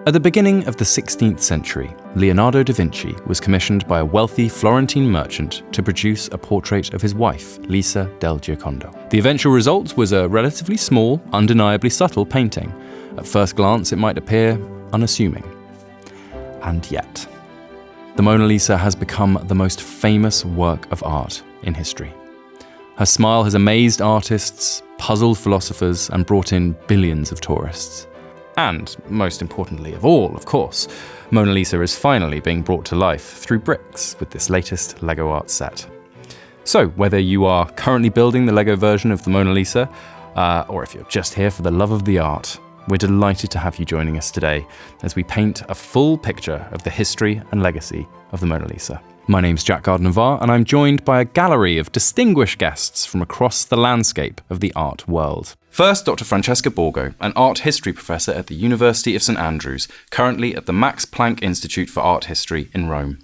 At the beginning of the 16th century, Leonardo da Vinci was commissioned by a wealthy Florentine merchant to produce a portrait of his wife, Lisa del Giocondo. The eventual result was a relatively small, undeniably subtle painting. At first glance, it might appear unassuming. And yet, the Mona Lisa has become the most famous work of art in history. Her smile has amazed artists, puzzled philosophers, and brought in billions of tourists. And, most importantly of all, of course, Mona Lisa is finally being brought to life through bricks with this latest LEGO art set. So, whether you are currently building the LEGO version of the Mona Lisa, or if you're just here for the love of the art, we're delighted to have you joining us today as we paint a full picture of the history and legacy of the Mona Lisa. My name's Jack Gardner-Var, and I'm joined by a gallery of distinguished guests from across the landscape of the art world. First, Dr. Francesca Borgo, an art history professor at the University of St Andrews, currently at the Max Planck Institute for Art History in Rome.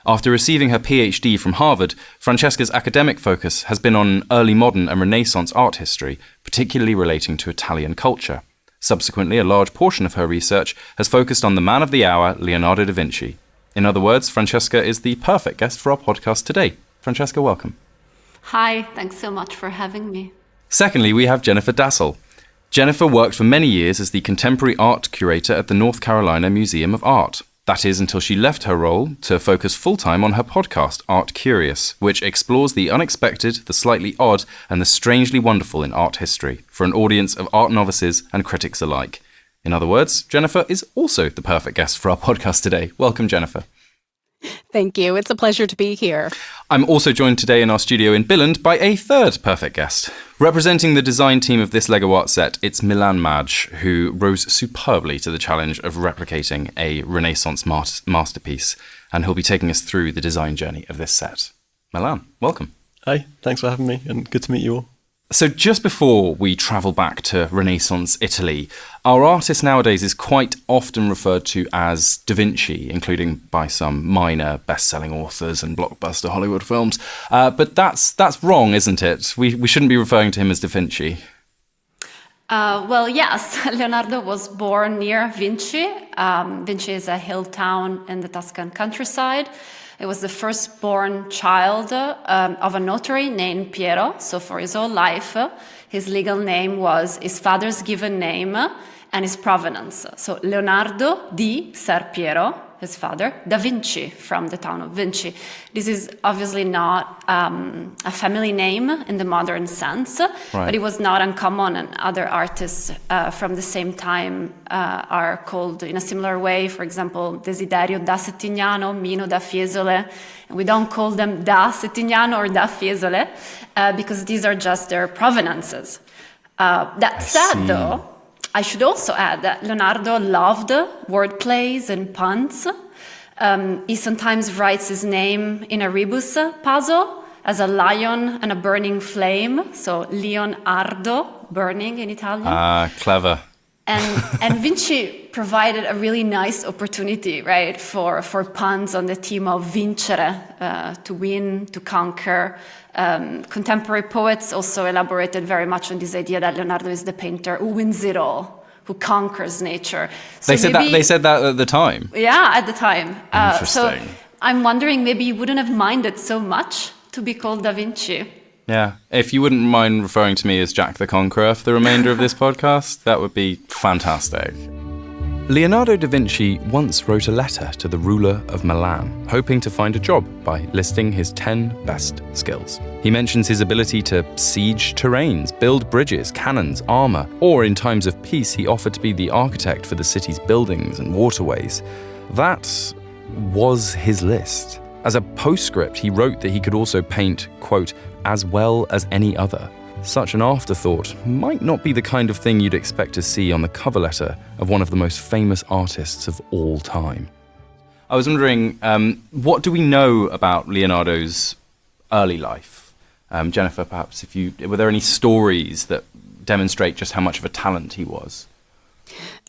After receiving her PhD from Harvard, Francesca's academic focus has been on early modern and Renaissance art history, particularly relating to Italian culture. Subsequently, a large portion of her research has focused on the man of the hour, Leonardo da Vinci. In other words, Francesca is the perfect guest for our podcast today. Francesca, welcome. Hi, thanks so much for having me. Secondly, we have Jennifer Dasal. Jennifer worked for many years as the contemporary art curator at the North Carolina Museum of Art. That is, until she left her role to focus full-time on her podcast, ArtCurious, which explores the unexpected, the slightly odd, and the strangely wonderful in art history for an audience of art novices and critics alike. In other words, Jennifer is also the perfect guest for our podcast today. Welcome, Jennifer. Thank you. It's a pleasure to be here. I'm also joined today in our studio in Billund by a third perfect guest. Representing the design team of this LEGO art set, it's Milan Maj, who rose superbly to the challenge of replicating a Renaissance masterpiece, and he'll be taking us through the design journey of this set. Milan, welcome. Hi, thanks for having me, and good to meet you all. So just before we travel back to Renaissance Italy, our artist nowadays is quite often referred to as Da Vinci, including by some minor best-selling authors and blockbuster Hollywood films. But that's wrong, isn't it? We shouldn't be referring to him as Da Vinci. Well, yes, Leonardo was born near Vinci. Vinci is a hill town in the Tuscan countryside. It was the firstborn child of a notary named Piero. So for his whole life, his legal name was his father's given name and his provenance. So Leonardo di Ser Piero, his father, Da Vinci, from the town of Vinci. This is obviously not a family name in the modern sense, right. But it was not uncommon, and other artists from the same time are called in a similar way. For example, Desiderio da Settignano, Mino da Fiesole. And we don't call them da Settignano or da Fiesole because these are just their provenances. That said, though, I should also add that Leonardo loved word plays and puns. He sometimes writes his name in a rebus puzzle as a lion and a burning flame. So Leonardo, burning in Italian. Ah, clever. And Vinci provided a really nice opportunity, right, for puns on the theme of vincere, to win, to conquer. Contemporary poets also elaborated very much on this idea that Leonardo is the painter who wins it all, who conquers nature. So they said that at the time? Yeah, at the time. Interesting. So I'm wondering, maybe you wouldn't have minded so much to be called Da Vinci. Yeah. If you wouldn't mind referring to me as Jack the Conqueror for the remainder of this podcast, that would be fantastic. Leonardo da Vinci once wrote a letter to the ruler of Milan, hoping to find a job by listing his 10 best skills. He mentions his ability to siege terrains, build bridges, cannons, armor, or in times of peace, he offered to be the architect for the city's buildings and waterways. That was his list. As a postscript, he wrote that he could also paint, quote, as well as any other. Such an afterthought might not be the kind of thing you'd expect to see on the cover letter of one of the most famous artists of all time. I was wondering, what do we know about Leonardo's early life? Jennifer, perhaps, were there any stories that demonstrate just how much of a talent he was?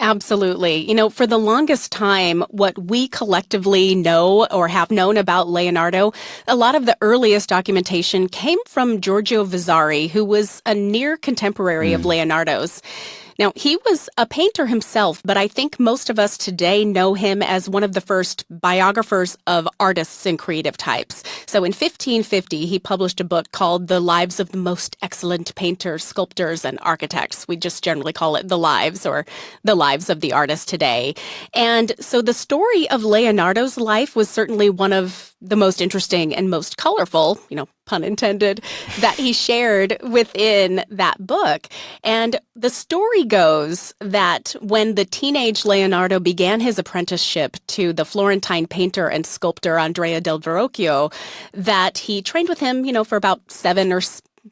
Absolutely. For the longest time, what we collectively know or have known about Leonardo, a lot of the earliest documentation came from Giorgio Vasari, who was a near contemporary of Leonardo's. Now, he was a painter himself, but I think most of us today know him as one of the first biographers of artists and creative types. So in 1550, he published a book called The Lives of the Most Excellent Painters, Sculptors, and Architects. We just generally call it The Lives, or The Lives of the Artists today. And so the story of Leonardo's life was certainly one of the most interesting and most colorful, pun intended, that he shared within that book. And the story goes that when the teenage Leonardo began his apprenticeship to the Florentine painter and sculptor Andrea del Verrocchio, that he trained with him, for about 7 or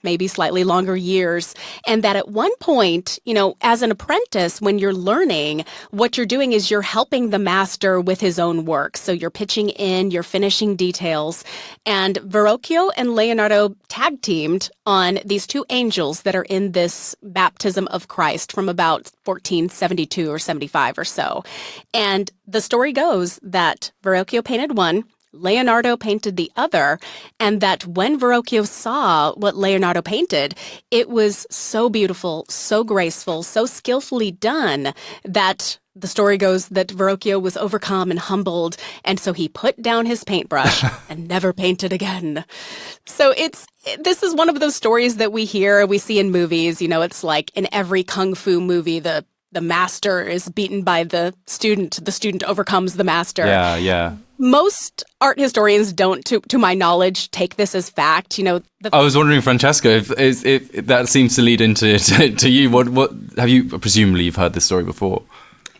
maybe slightly longer years. And that at one point, as an apprentice, when you're learning, what you're doing is you're helping the master with his own work. So you're pitching in, you're finishing details. And Verrocchio and Leonardo tag teamed on these 2 angels that are in this baptism of Christ from about 1472 or 75 or so. And the story goes that Verrocchio painted one, Leonardo painted the other, and that when Verrocchio saw what Leonardo painted, it was so beautiful, so graceful, so skillfully done that the story goes that Verrocchio was overcome and humbled, and so he put down his paintbrush and never painted again. So this is one of those stories that we hear, we see in movies. It's like in every kung fu movie, the master is beaten by the student overcomes the master. Yeah. Most art historians don't, to my knowledge, take this as fact. I was wondering, Francesca, if that seems to lead into to you. What have you? Presumably, you've heard this story before.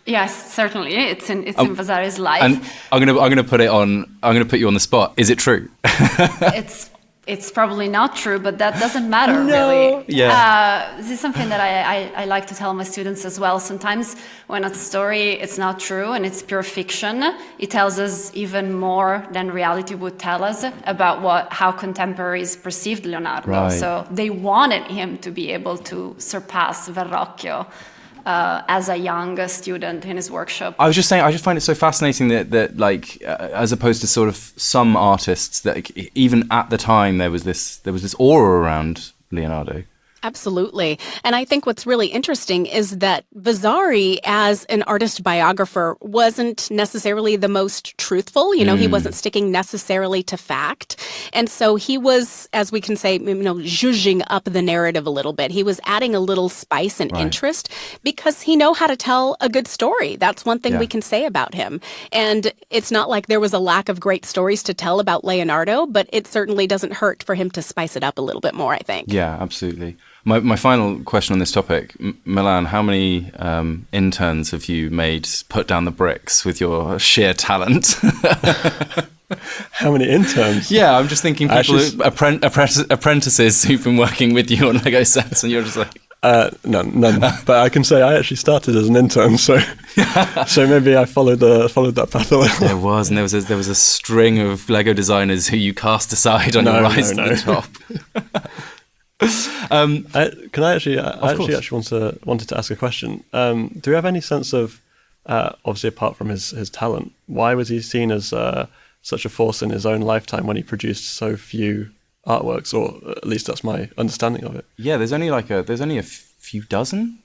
Yes, certainly. It's in Vasari's life. And I'm gonna put you on the spot. Is it true? It's probably not true, but that doesn't matter, really. Yeah. This is something that I like to tell my students as well. Sometimes when a story it's not true and it's pure fiction, it tells us even more than reality would tell us about how contemporaries perceived Leonardo. Right. So they wanted him to be able to surpass Verrocchio as a young student in his workshop. I was just saying, I just find it so fascinating that as opposed to sort of some artists, that even at the time there was this aura around Leonardo. Absolutely. And I think what's really interesting is that Vasari, as an artist biographer, wasn't necessarily the most truthful. He wasn't sticking necessarily to fact. And so he was, as we can say, zhuzhing up the narrative a little bit. He was adding a little spice and interest because he knew how to tell a good story. That's one thing we can say about him. And it's not like there was a lack of great stories to tell about Leonardo, but it certainly doesn't hurt for him to spice it up a little bit more, I think. Yeah, absolutely. My final question on this topic, Milan, how many interns have you made put down the bricks with your sheer talent? How many interns? Yeah, I'm just thinking apprentices who've been working with you on Lego sets, and you're just like... None. But I can say I actually started as an intern, so maybe I followed that path a little. There was a string of Lego designers who you cast aside on your rise to the top. Can I actually wanted to ask a question. Do you have any sense of, obviously apart from his talent, why was he seen as such a force in his own lifetime when he produced so few artworks, or at least that's my understanding of it? Yeah, there's only a few dozen.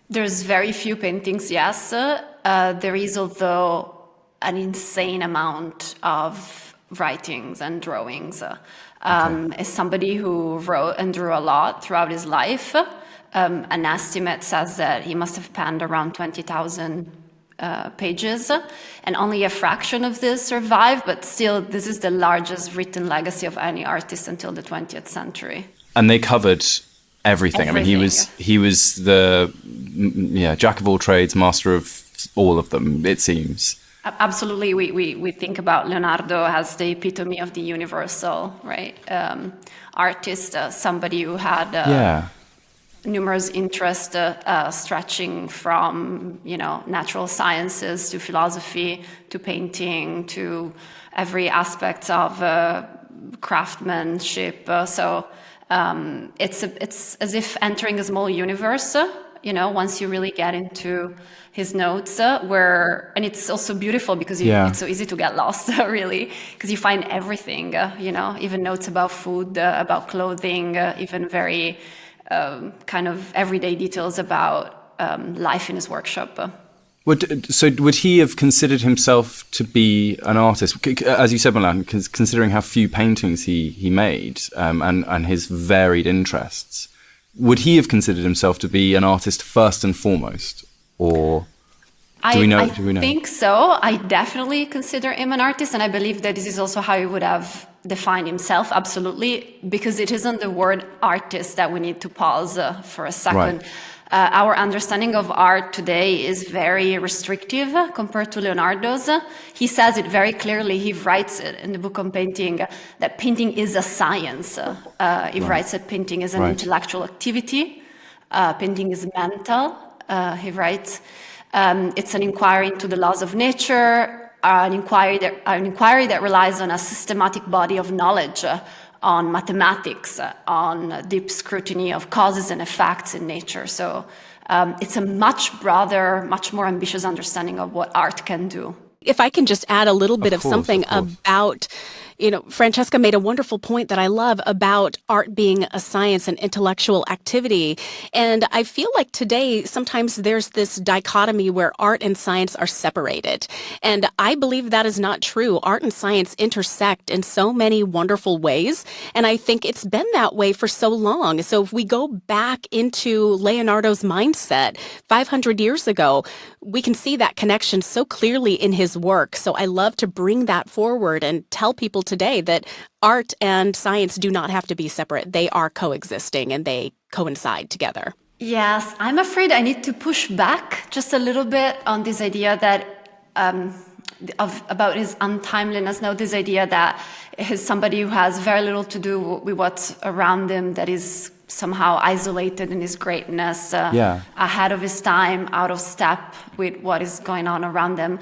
There's very few paintings, yes. There is, although, an insane amount of writings and drawings. As somebody who wrote and drew a lot throughout his life, an estimate says that he must have penned around 20,000 pages, and only a fraction of this survived, but still this is the largest written legacy of any artist until the 20th century. And they covered everything. I mean, he was the jack of all trades, master of all of them, it seems. Absolutely, we think about Leonardo as the epitome of the universal, right? Artist, somebody who had numerous interests stretching from, natural sciences to philosophy to painting to every aspect of craftsmanship. So it's as if entering a small universe. Once you really get into his notes, and it's also beautiful because it's so easy to get lost, really, because you find everything, even notes about food, about clothing, even very kind of everyday details about life in his workshop. So would he have considered himself to be an artist? As you said, Milan, considering how few paintings he made and his varied interests, would he have considered himself to be an artist first and foremost? Or do we know? I think so. I definitely consider him an artist, and I believe that this is also how he would have defined himself, absolutely, because it isn't the word artist that we need to pause for a second. Right. Our understanding of art today is very restrictive compared to Leonardo's. He says it very clearly. He writes it in the book on painting that painting is a science. He writes that painting is an intellectual activity. Painting is mental, he writes. It's an inquiry into the laws of nature, an inquiry that relies on a systematic body of knowledge, on mathematics, on deep scrutiny of causes and effects in nature. So it's a much broader, much more ambitious understanding of what art can do. If I can just add a little bit of something about, Francesca made a wonderful point that I love about art being a science and intellectual activity. And I feel like today, sometimes there's this dichotomy where art and science are separated. And I believe that is not true. Art and science intersect in so many wonderful ways. And I think it's been that way for so long. So if we go back into Leonardo's mindset 500 years ago, we can see that connection so clearly in his work. So I love to bring that forward and tell people today that art and science do not have to be separate. They are coexisting and they coincide together. Yes, I'm afraid I need to push back just a little bit on this idea that about his untimeliness. Now, this idea that he's somebody who has very little to do with what's around him, that is somehow isolated in his greatness, ahead of his time, out of step with what is going on around him.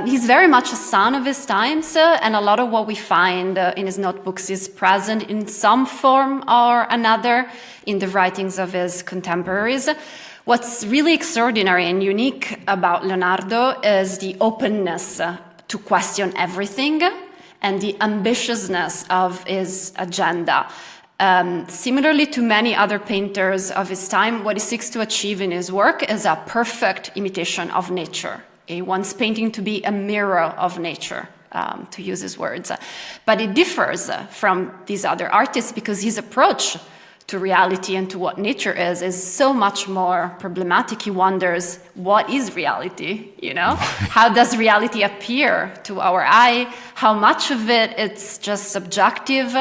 He's very much a son of his times, and a lot of what we find in his notebooks is present in some form or another in the writings of his contemporaries. What's really extraordinary and unique about Leonardo is the openness to question everything and the ambitiousness of his agenda. Similarly to many other painters of his time, what he seeks to achieve in his work is a perfect imitation of nature. He wants painting to be a mirror of nature, to use his words. But it differs from these other artists because his approach to reality and to what nature is so much more problematic. He wonders, what is reality? How does reality appear to our eye? How much of it it's just subjective?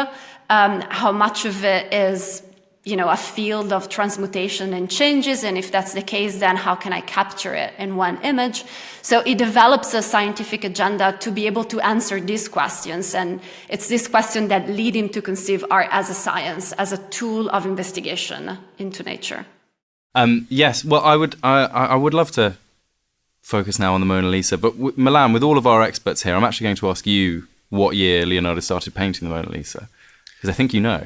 How much of it is, a field of transmutation and changes? And if that's the case, then how can I capture it in one image? So it develops a scientific agenda to be able to answer these questions. And it's this question that lead him to conceive art as a science, as a tool of investigation into nature. Yes, well, I would love to focus now on the Mona Lisa. But Milan, with all of our experts here, I'm actually going to ask you what year Leonardo started painting the Mona Lisa. Because I think you know.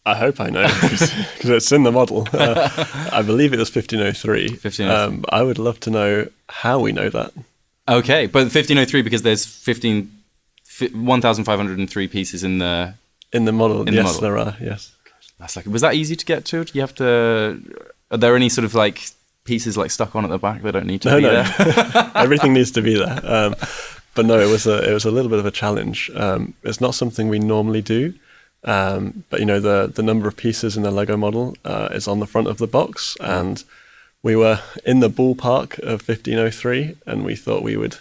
I hope I know, because it's in the model. I believe it was 1503. I would love to know how we know that. Okay, but 1503 because there's 1,503 pieces in the model. Yes, there are. Yes. That's was that easy to get to? Do you have to? Are there any sort of pieces stuck on at the back that don't need to be there? Everything needs to be there. But no, it was a little bit of a challenge. It's not something we normally do. But the number of pieces in the Lego model is on the front of the box, and we were in the ballpark of 1503, and we thought we would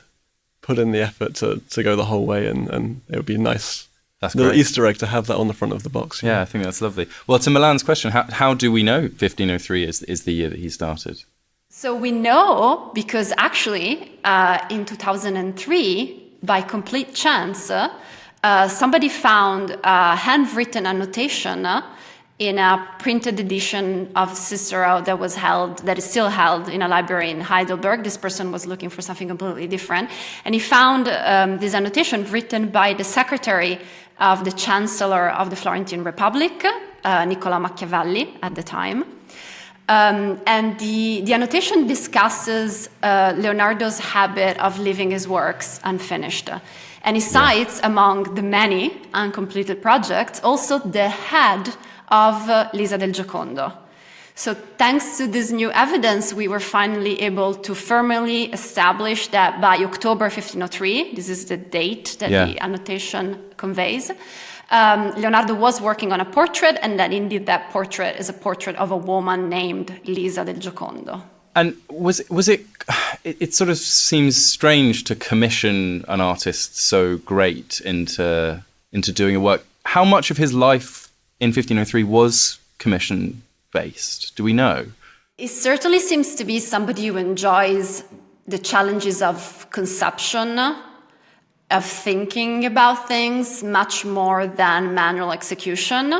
put in the effort to go the whole way, and it would be nice. That's little great. Easter egg to have that on the front of the box. Yeah, I think that's lovely. Well, to Milan's question, how do we know 1503 is the year that he started? So we know because actually in 2003, by complete chance, somebody found a handwritten annotation in a printed edition of Cicero that is still held in a library in Heidelberg. This person was looking for something completely different. And he found this annotation written by the secretary of the Chancellor of the Florentine Republic, Niccolò Machiavelli at the time. And the annotation discusses Leonardo's habit of leaving his works unfinished. And he cites, among the many uncompleted projects, also the head of Lisa del Giocondo. So thanks to this new evidence, we were finally able to firmly establish that by October 1503, this is the date that the annotation conveys, Leonardo was working on a portrait, and that indeed that portrait is a portrait of a woman named Lisa del Giocondo. And was it? It sort of seems strange to commission an artist so great into doing a work. How much of his life in 1503 was commission based? Do we know? It certainly seems to be somebody who enjoys the challenges of conception, of thinking about things much more than manual execution.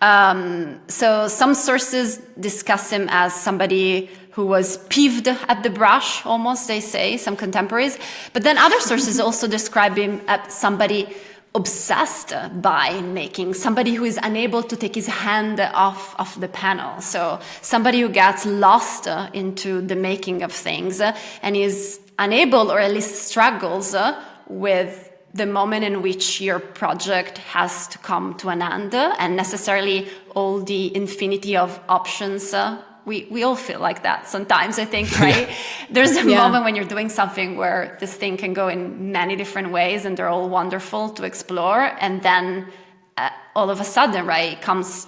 So some sources discuss him as somebody who was peeved at the brush, almost, they say, some contemporaries. But then other sources also describe him as somebody obsessed by making, somebody who is unable to take his hand off the panel. So somebody who gets lost into the making of things and is unable, or at least struggles with the moment in which your project has to come to an end, and necessarily all the infinity of options. We all feel like that sometimes, I think, right? There's a moment when you're doing something where this thing can go in many different ways and they're all wonderful to explore. And then all of a sudden, right,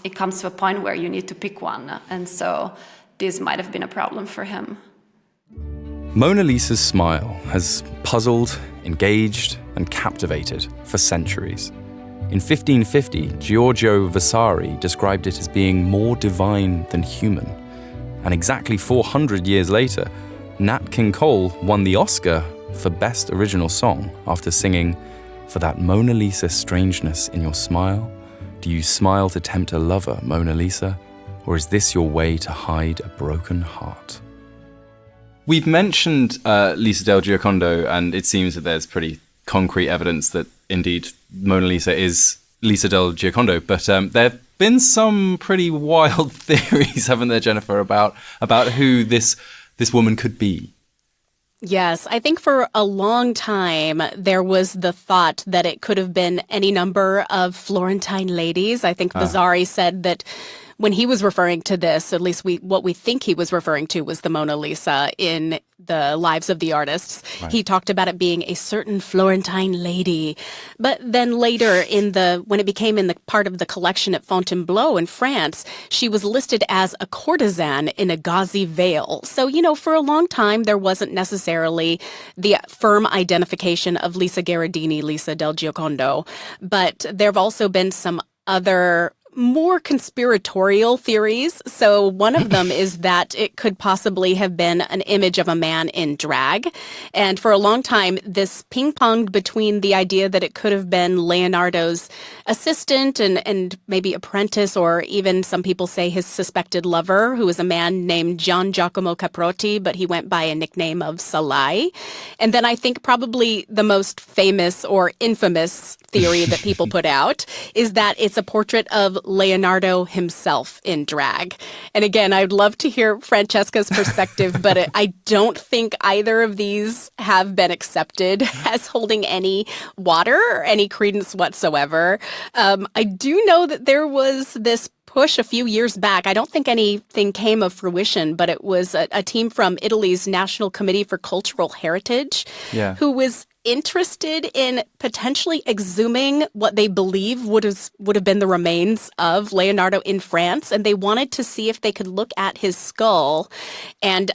it comes to a point where you need to pick one. And so this might have been a problem for him. Mona Lisa's smile has puzzled, engaged, and captivated for centuries. In 1550, Giorgio Vasari described it as being more divine than human. And exactly 400 years later, Nat King Cole won the Oscar for Best Original Song after singing, "For that Mona Lisa strangeness in your smile, do you smile to tempt a lover, Mona Lisa? Or is this your way to hide a broken heart?" We've mentioned Lisa del Giocondo, and it seems that there's pretty concrete evidence that indeed Mona Lisa is Lisa del Giocondo, but there have been some pretty wild theories, haven't there, Jennifer, about who this woman could be? Yes, I think for a long time there was the thought that it could have been any number of Florentine ladies. I think Vasari said that when he was referring to this, at least what we think he was referring to was the Mona Lisa in the Lives of the Artists. Right. He talked about it being a certain Florentine lady. But then later when it became in the part of the collection at Fontainebleau in France, she was listed as a courtesan in a gauzy veil. So, for a long time, there wasn't necessarily the firm identification of Lisa Gherardini, Lisa del Giocondo. But there have also been some other more conspiratorial theories. So one of them is that it could possibly have been an image of a man in drag. And for a long time, this ping-ponged between the idea that it could have been Leonardo's assistant and maybe apprentice, or even some people say his suspected lover, who was a man named Gian Giacomo Caprotti, but he went by a nickname of Salai. And then I think probably the most famous or infamous theory that people put out is that it's a portrait of Leonardo himself in drag. And again, I'd love to hear Francesca's perspective, but I don't think either of these have been accepted as holding any water or any credence whatsoever. I do know that there was this push a few years back. I don't think anything came of fruition, but it was a team from Italy's National Committee for Cultural Heritage who was interested in potentially exhuming what they believe would have been the remains of Leonardo in France. And they wanted to see if they could look at his skull and,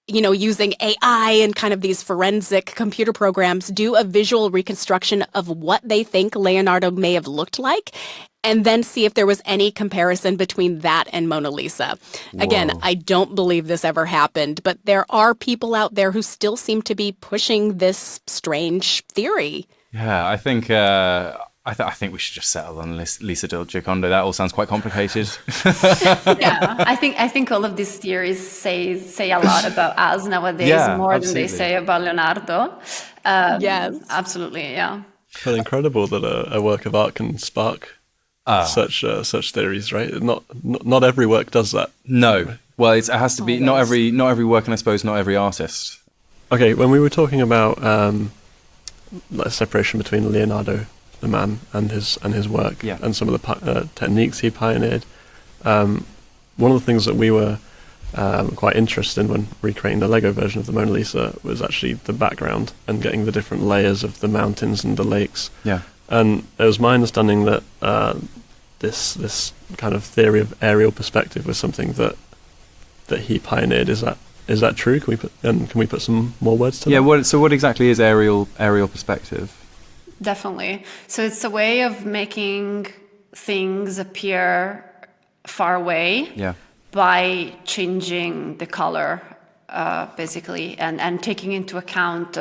using AI and kind of these forensic computer programs, do a visual reconstruction of what they think Leonardo may have looked like, and then see if there was any comparison between that and Mona Lisa. Whoa. Again, I don't believe this ever happened, but there are people out there who still seem to be pushing this strange theory. Yeah, I think I think we should just settle on Lisa del Giocondo. That all sounds quite complicated. Yeah, I think all of these theories say a lot about us nowadays, more than they say about Leonardo. Yes, absolutely. Yeah. But incredible that a work of art can spark such theories, right? Not every work does that. No, well, it has to be not every work, and I suppose not every artist. Okay, when we were talking about separation between Leonardo, the man, and his work, and some of the techniques he pioneered, one of the things that we were quite interested in when recreating the Lego version of the Mona Lisa was actually the background and getting the different layers of the mountains and the lakes. Yeah. And it was my understanding that this kind of theory of aerial perspective was something that he pioneered. Is that true? Can we put some more words to that? Yeah. So what exactly is aerial perspective? Definitely. So it's a way of making things appear far away. Yeah. By changing the color, basically, and taking into account,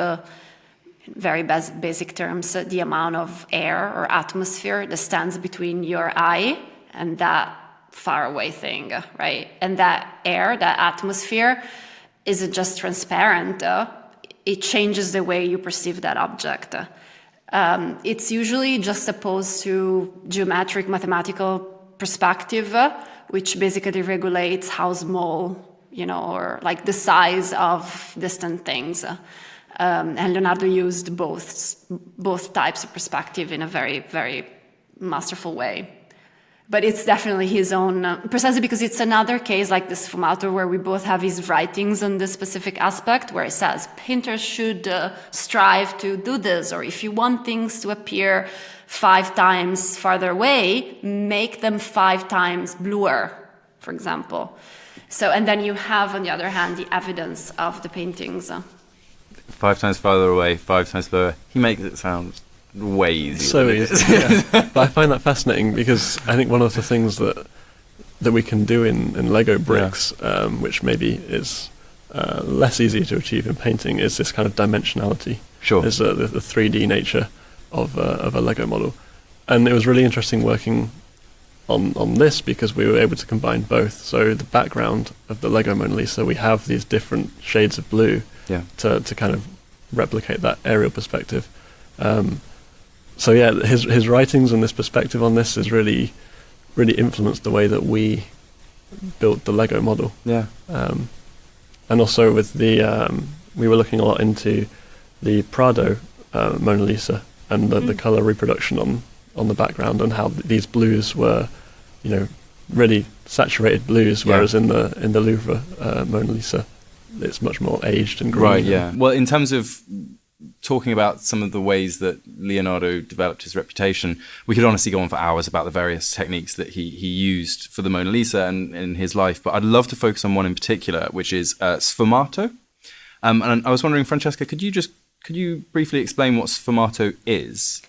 very basic terms, the amount of air or atmosphere that stands between your eye and that far away thing, right? And that air, that atmosphere, isn't just transparent. It changes the way you perceive that object. It's usually juxtaposed to geometric mathematical perspective, which basically regulates how small, or like the size of distant things. And Leonardo used both types of perspective in a very, very masterful way. But it's definitely his own, precisely because it's another case like the Sfumato where we both have his writings on this specific aspect, where it says painters should strive to do this, or if you want things to appear 5 times farther away, make them 5 times bluer, for example. So, and then you have, on the other hand, the evidence of the paintings. 5 times farther away, 5 times lower. He makes it sound way easier. So easy. Yeah. But I find that fascinating because I think one of the things that we can do in Lego bricks, which maybe is less easy to achieve in painting, is this kind of dimensionality. Sure. There's the 3D nature of a Lego model. And it was really interesting working on this because we were able to combine both. So the background of the Lego Mona Lisa, we have these different shades of blue to kind of replicate that aerial perspective. So yeah, his writings and this perspective on this has really influenced the way that we built the Lego model. Yeah. And also with we were looking a lot into the Prado Mona Lisa and the color reproduction on the background and how these blues were, really saturated blues, whereas in the Louvre Mona Lisa, it's much more aged and green. Right. Yeah. Well, in terms of talking about some of the ways that Leonardo developed his reputation, we could honestly go on for hours about the various techniques that he used for the Mona Lisa and in his life. But I'd love to focus on one in particular, which is sfumato. And I was wondering, Francesca, could you briefly explain what sfumato is?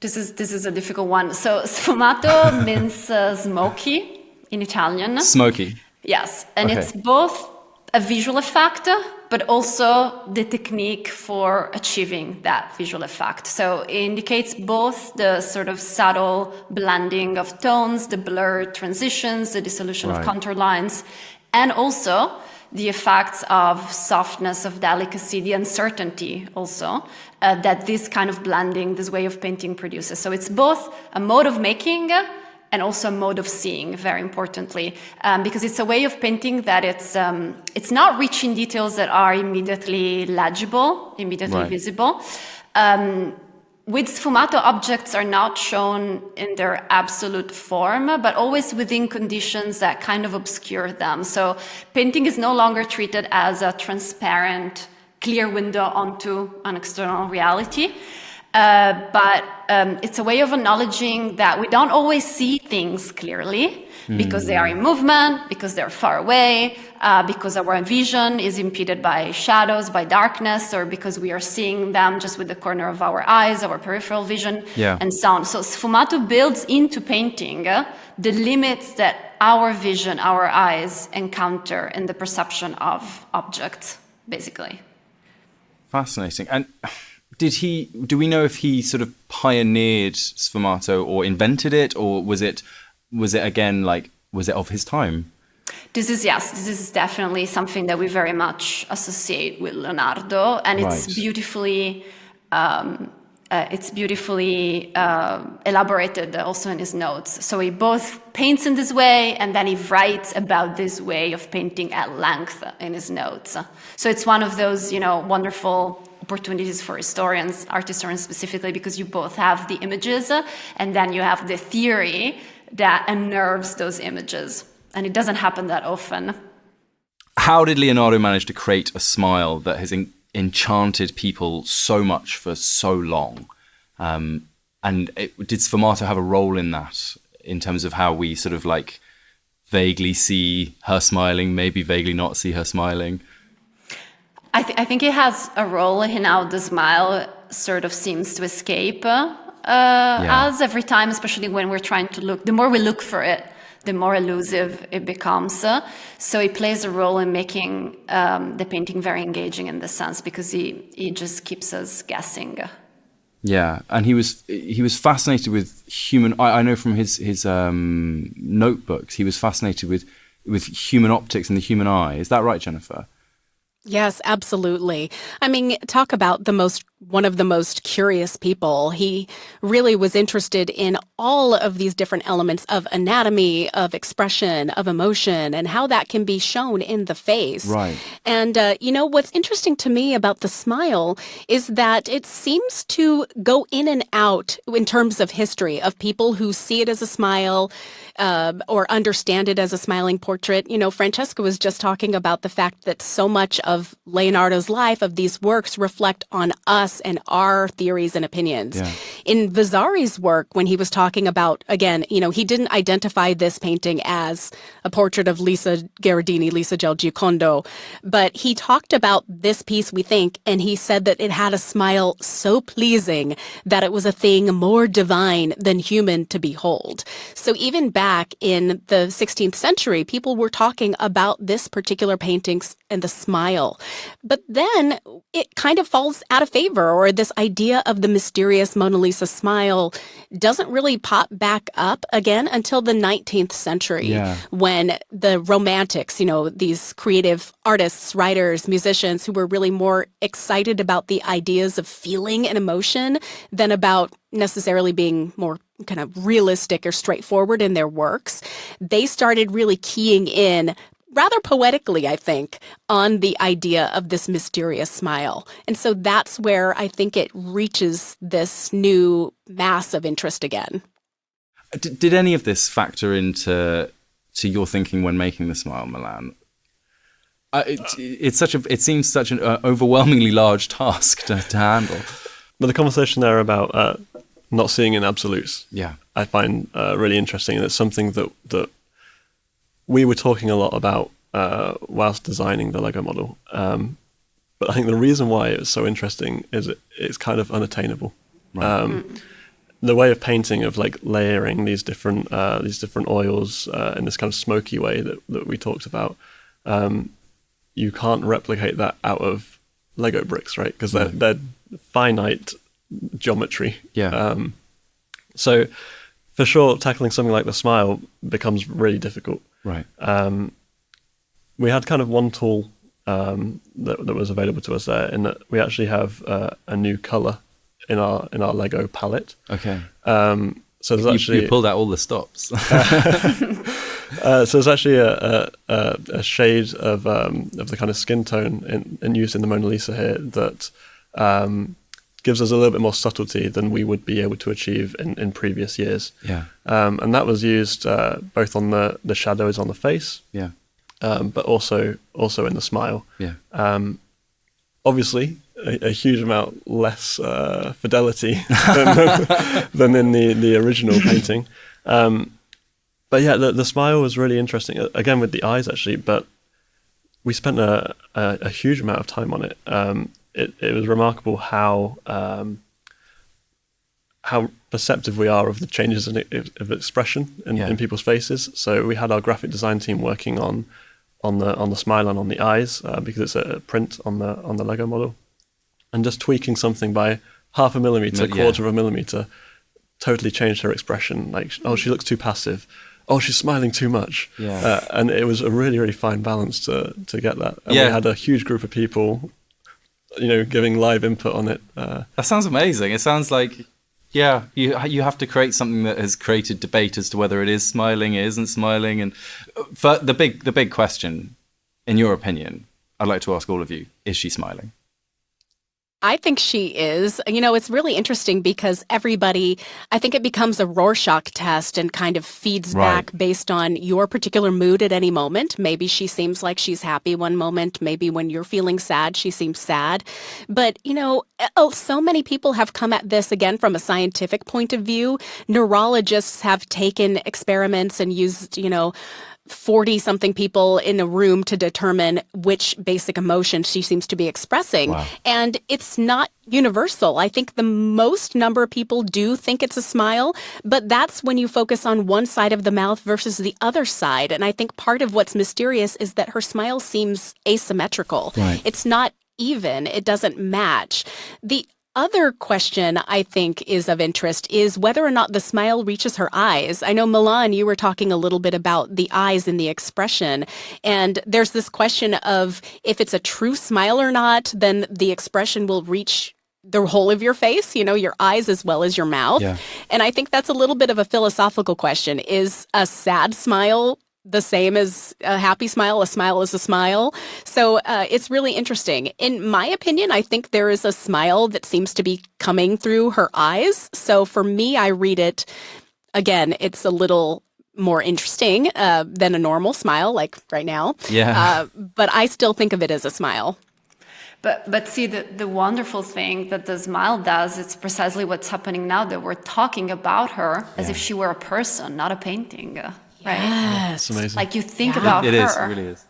This is a difficult one. So sfumato means smoky in Italian. Smoky. Yes, and Okay. it's both a visual effect, but also the technique for achieving that visual effect. So it indicates both the sort of subtle blending of tones, the blurred transitions, the dissolution of contour lines, and also the effects of softness, of delicacy, the uncertainty also that this kind of blending, this way of painting produces. So it's both a mode of making and also a mode of seeing, very importantly, because it's a way of painting that it's not rich in details that are immediately legible, immediately visible. With sfumato, objects are not shown in their absolute form, but always within conditions that kind of obscure them. So painting is no longer treated as a transparent, clear window onto an external reality. But it's a way of acknowledging that we don't always see things clearly because they are in movement, because they're far away, because our vision is impeded by shadows, by darkness, or because we are seeing them just with the corner of our eyes, our peripheral vision, and so on. So sfumato builds into painting the limits that our vision, our eyes encounter in the perception of objects, basically. Fascinating. And do we know if he sort of pioneered sfumato or invented it, or was it again, was it of his time? This is definitely something that we very much associate with Leonardo, and it's beautifully elaborated also in his notes. So he both paints in this way, and then he writes about this way of painting at length in his notes. So it's one of those, wonderful opportunities for historians, art historians specifically, because you both have the images and then you have the theory that unnerves those images. And it doesn't happen that often. How did Leonardo manage to create a smile that has enchanted people so much for so long? And did Sfumato have a role in that, in terms of how we sort of like vaguely see her smiling, maybe vaguely not see her smiling? I think it has a role in how the smile sort of seems to escape us every time, especially when we're trying to look. The more we look for it, the more elusive it becomes. So it plays a role in making the painting very engaging in this sense, because he just keeps us guessing. Yeah, and he was fascinated with human. I know from his notebooks, he was fascinated with human optics and the human eye. Is that right, Jennifer? Yes, absolutely. I mean, talk about one of the most curious people. He really was interested in all of these different elements of anatomy, of expression, of emotion, and how that can be shown in the face. Right. And, what's interesting to me about the smile is that it seems to go in and out in terms of history, of people who see it as a smile or understand it as a smiling portrait. Francesca was just talking about the fact that so much of Leonardo's life, of these works, reflect on us and our theories and opinions. Yeah. In Vasari's work, when he was talking about, again, he didn't identify this painting as a portrait of Lisa Gherardini, Lisa del Giocondo, but he talked about this piece, we think, and he said that it had a smile so pleasing that it was a thing more divine than human to behold. So even back in the 16th century, people were talking about this particular painting and the smile. But then it kind of falls out of favor, or this idea of the mysterious Mona Lisa smile doesn't really pop back up again until the 19th century, when the Romantics, these creative artists, writers, musicians who were really more excited about the ideas of feeling and emotion than about necessarily being more kind of realistic or straightforward in their works, they started really keying in rather poetically, I think, on the idea of this mysterious smile. And so that's where I think it reaches this new mass of interest again. Did any of this factor into your thinking when making the smile, Milan? It seems such an overwhelmingly large task to handle. But the conversation there about not seeing in absolutes, I find really interesting, and it's something that we were talking a lot about whilst designing the Lego model. But I think the reason why it was so interesting is it's kind of unattainable. Right. The way of painting, of like layering these different oils in this kind of smoky way that we talked about, you can't replicate that out of Lego bricks, right? Because they're finite geometry. Yeah. So for sure, tackling something like the smile becomes really difficult. Right. We had kind of one tool that was available to us there, in that we actually have a new color in our Lego palette. Okay. So there's actually you pulled out all the stops. So there's actually a shade of the kind of skin tone in used in the Mona Lisa here that gives us a little bit more subtlety than we would be able to achieve in previous years. Yeah. And that was used both on the shadows on the face, but also in the smile. Yeah. Obviously, a huge amount less fidelity than in the original painting. But yeah, the smile was really interesting. Again, with the eyes actually, but we spent a huge amount of time on it. It was remarkable how perceptive we are of the changes of expression in people's faces. So we had our graphic design team working on the smile and on the eyes because it's a print on the Lego model, and just tweaking something by 0.5 millimeter, 1/4 millimeter, totally changed her expression. Like, oh, she looks too passive. Oh, she's smiling too much. Yeah. And it was a really, really fine balance to get that. And we had a huge group of people, giving live input on it. That sounds amazing. It sounds like, you have to create something that has created debate as to whether it is smiling, it isn't smiling. And for the big question, in your opinion, I'd like to ask all of you, is she smiling? I think she is. You know, it's really interesting because I think it becomes a Rorschach test and kind of feeds back based on your particular mood at any moment. Maybe she seems like she's happy one moment. Maybe when you're feeling sad, she seems sad. But, you know, so many people have come at this again from a scientific point of view. Neurologists have taken experiments and used, 40-something people in a room to determine which basic emotion she seems to be expressing. Wow. And it's not universal. I think the most number of people do think it's a smile, but that's when you focus on one side of the mouth versus the other side. And I think part of what's mysterious is that her smile seems asymmetrical. Right. It's not even. It doesn't match. The other question I think is of interest is whether or not the smile reaches her eyes. I know, Milan, you were talking a little bit about the eyes and the expression, and there's this question of if it's a true smile or not, then the expression will reach the whole of your face, your eyes as well as your mouth. Yeah. And I think that's a little bit of a philosophical question. Is a sad smile the same as a happy smile? A smile is a smile. So it's really interesting. In my opinion, I think there is a smile that seems to be coming through her eyes. So for me, I read it, again, it's a little more interesting than a normal smile, like right now. Yeah. But I still think of it as a smile. But see, the wonderful thing that the smile does, it's precisely what's happening now, that we're talking about her as if she were a person, not a painting. Right? Yes. It's amazing. Like you think about her. It is, it really is.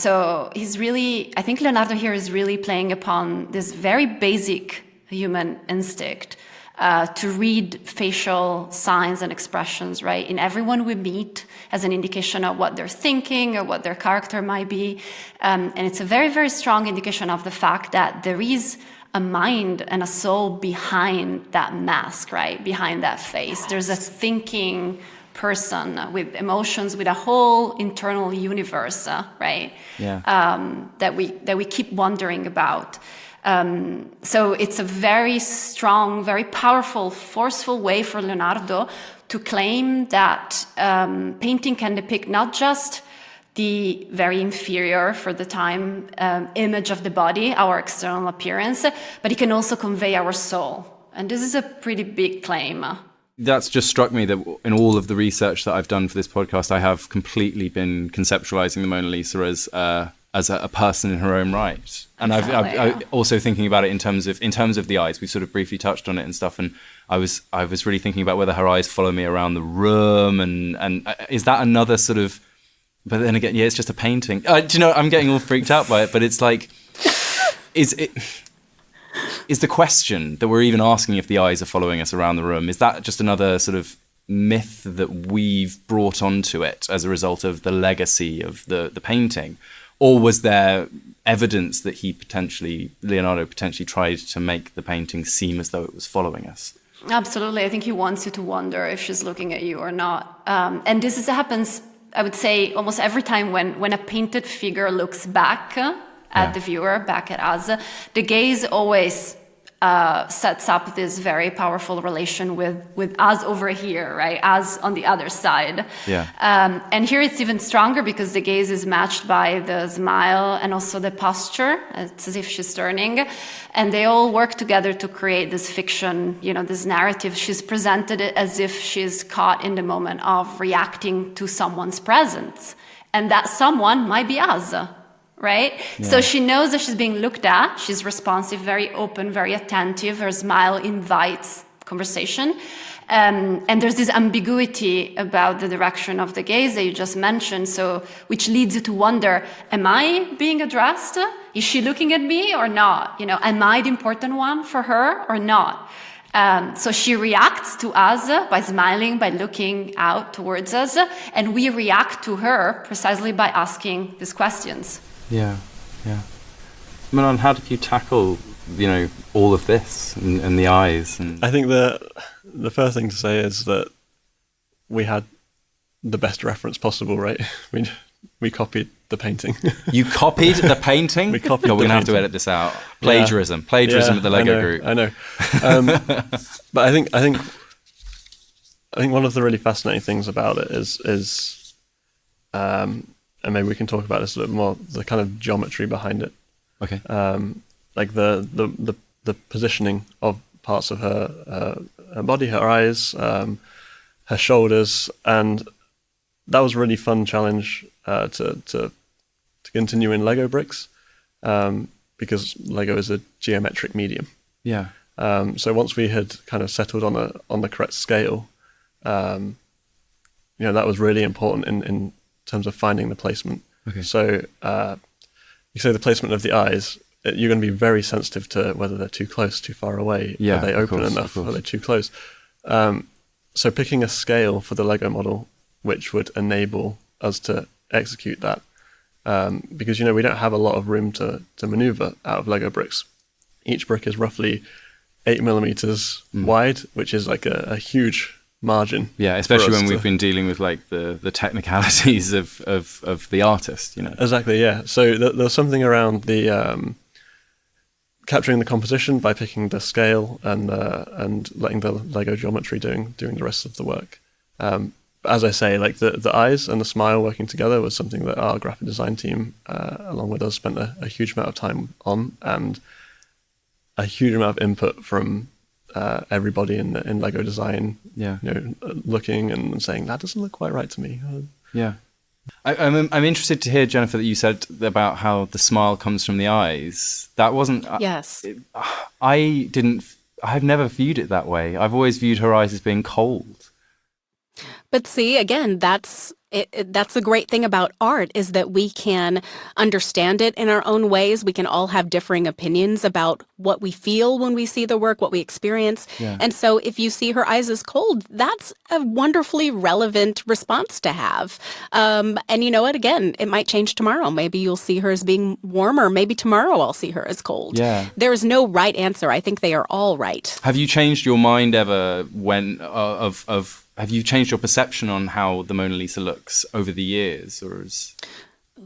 So I think Leonardo here is really playing upon this very basic human instinct to read facial signs and expressions, right? In everyone we meet as an indication of what they're thinking or what their character might be. And it's a very, very strong indication of the fact that there is a mind and a soul behind that mask, right? Behind that face. There's a thinking person with emotions, with a whole internal universe, right? Yeah. That we keep wondering about. So it's a very strong, very powerful, forceful way for Leonardo to claim that painting can depict not just the very inferior for the time image of the body, our external appearance, but it can also convey our soul. And this is a pretty big claim. That's just struck me that in all of the research that I've done for this podcast, I have completely been conceptualizing the Mona Lisa as a person in her own right. And Exactly, I've also thinking about it in terms of the eyes. We sort of briefly touched on it and stuff. And I was really thinking about whether her eyes follow me around the room. And is that another sort of, but then again, yeah, it's just a painting. Do you know, I'm getting all freaked out by it, but it's like, is the question that we're even asking if the eyes are following us around the room, is that just another sort of myth that we've brought onto it as a result of the legacy of the painting? Or was there evidence that Leonardo potentially tried to make the painting seem as though it was following us? Absolutely. I think he wants you to wonder if she's looking at you or not. And this happens, I would say, almost every time when a painted figure looks back at the viewer, back at us, the gaze always sets up this very powerful relation with us over here, right? Us on the other side. Yeah. And here it's even stronger because the gaze is matched by the smile and also the posture. It's as if she's turning. And they all work together to create this fiction, this narrative. She's presented it as if she's caught in the moment of reacting to someone's presence. And that someone might be us. Right? Yeah. So she knows that she's being looked at. She's responsive, very open, very attentive. Her smile invites conversation. And there's this ambiguity about the direction of the gaze that you just mentioned, which leads you to wonder, am I being addressed? Is she looking at me or not? Am I the important one for her or not? So she reacts to us by smiling, by looking out towards us, and we react to her precisely by asking these questions. Yeah. Manon, how did you tackle, all of this and the eyes? I think the first thing to say is that we had the best reference possible, right? We copied the painting. You copied the painting? We copied God, we're going to have to painting. edit this out. Plagiarism. Plagiarism at the Lego group. I know. But I think one of the really fascinating things about it is and maybe we can talk about this a little more, the kind of geometry behind it. Okay. like the positioning of parts of her body, her eyes, her shoulders, and that was a really fun challenge to continue in Lego bricks, because Lego is a geometric medium. Yeah. So once we had kind of settled on the correct scale, that was really important in terms of finding the placement. Okay. So you say the placement of the eyes, you're going to be very sensitive to whether they're too close, too far away. Yeah, are they open enough? Are they too close? So picking a scale for the Lego model, which would enable us to execute that, because we don't have a lot of room to maneuver out of Lego bricks. Each brick is roughly 8 millimeters wide, which is like a huge margin. Yeah, especially when we've been dealing with like the technicalities of the artist, Exactly, yeah. So there's something around the capturing the composition by picking the scale and letting the Lego geometry doing the rest of the work. As I say, like the eyes and the smile working together was something that our graphic design team, along with us, spent a huge amount of time on, and a huge amount of input from everybody in Lego design. Yeah. Looking and saying that doesn't look quite right to me. Yeah. I'm interested to hear, Jennifer, that you said about how the smile comes from the eyes. That wasn't. Yes. I've never viewed it that way. I've always viewed her eyes as being cold. But see, again, that's the great thing about art, is that we can understand it in our own ways. We can all have differing opinions about what we feel when we see the work, what we experience. Yeah. And so if you see her eyes as cold, that's a wonderfully relevant response to have. And you know what? Again, it might change tomorrow. Maybe you'll see her as being warmer. Maybe tomorrow I'll see her as cold. Yeah. There is no right answer. I think they are all right. Have you changed your mind ever have you changed your perception on how the Mona Lisa looks over the years, or is...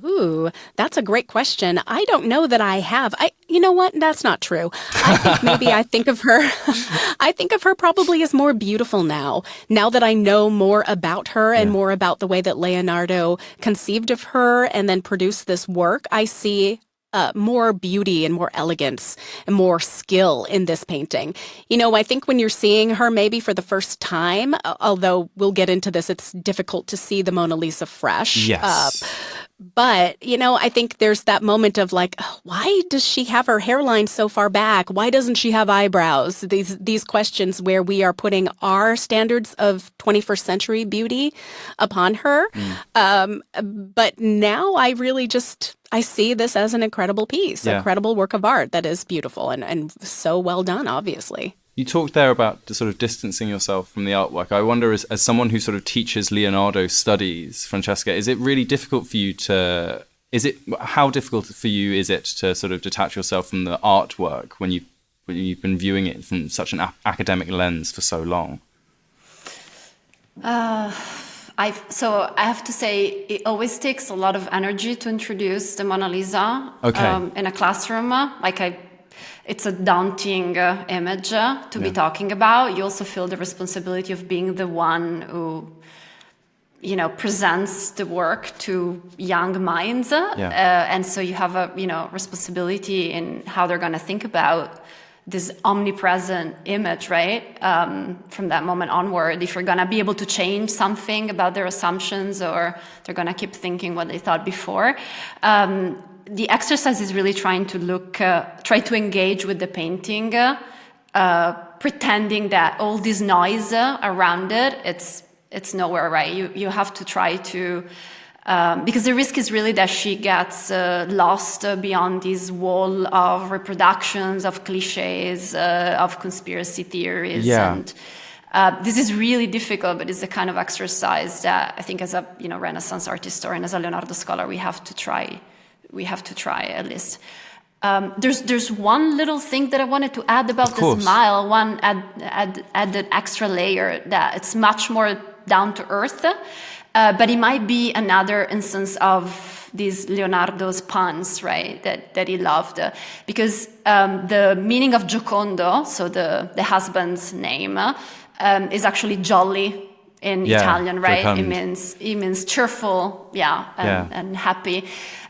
Ooh, that's a great question. I don't know that I have. You know what? That's not true. I think maybe I think of her probably as more beautiful now that I know more about her and more about the way that Leonardo conceived of her and then produced this work. I see more beauty and more elegance and more skill in this painting. I think when you're seeing her maybe for the first time, although we'll get into this, it's difficult to see the Mona Lisa fresh. Yes. But, I think there's that moment of like, why does she have her hairline so far back? Why doesn't she have eyebrows? These questions where we are putting our standards of 21st century beauty upon her. But now I really I see this as an incredible piece, a incredible work of art that is beautiful and so well done, obviously. You talked there about sort of distancing yourself from the artwork. I wonder, as someone who sort of teaches Leonardo studies, Francesca, is it really difficult for you how difficult for you is it to sort of detach yourself from the artwork when you've been viewing it from such an academic lens for so long? So I have to say, it always takes a lot of energy to introduce the Mona Lisa in a classroom. It's a daunting image to be talking about. You also feel the responsibility of being the one who, presents the work to young minds. And so you have a, responsibility in how they're going to think about this omnipresent image, right? From that moment onward, if you're going to be able to change something about their assumptions, or they're going to keep thinking what they thought before. The exercise is really trying to engage with the painting, pretending that all this noise around it, it's nowhere, right? You have to try to, because the risk is really that she gets lost beyond this wall of reproductions, of cliches, of conspiracy theories. Yeah. And this is really difficult, but it's the kind of exercise that I think as a Renaissance art historian, as a Leonardo scholar, we have to try at least. There's one little thing that I wanted to add about the smile, one added extra layer, that it's much more down to earth, but it might be another instance of these Leonardo's puns, right, that he loved. Because the meaning of Giocondo, so the husband's name, is actually jolly in Italian, right? Jocund. It means cheerful, and happy.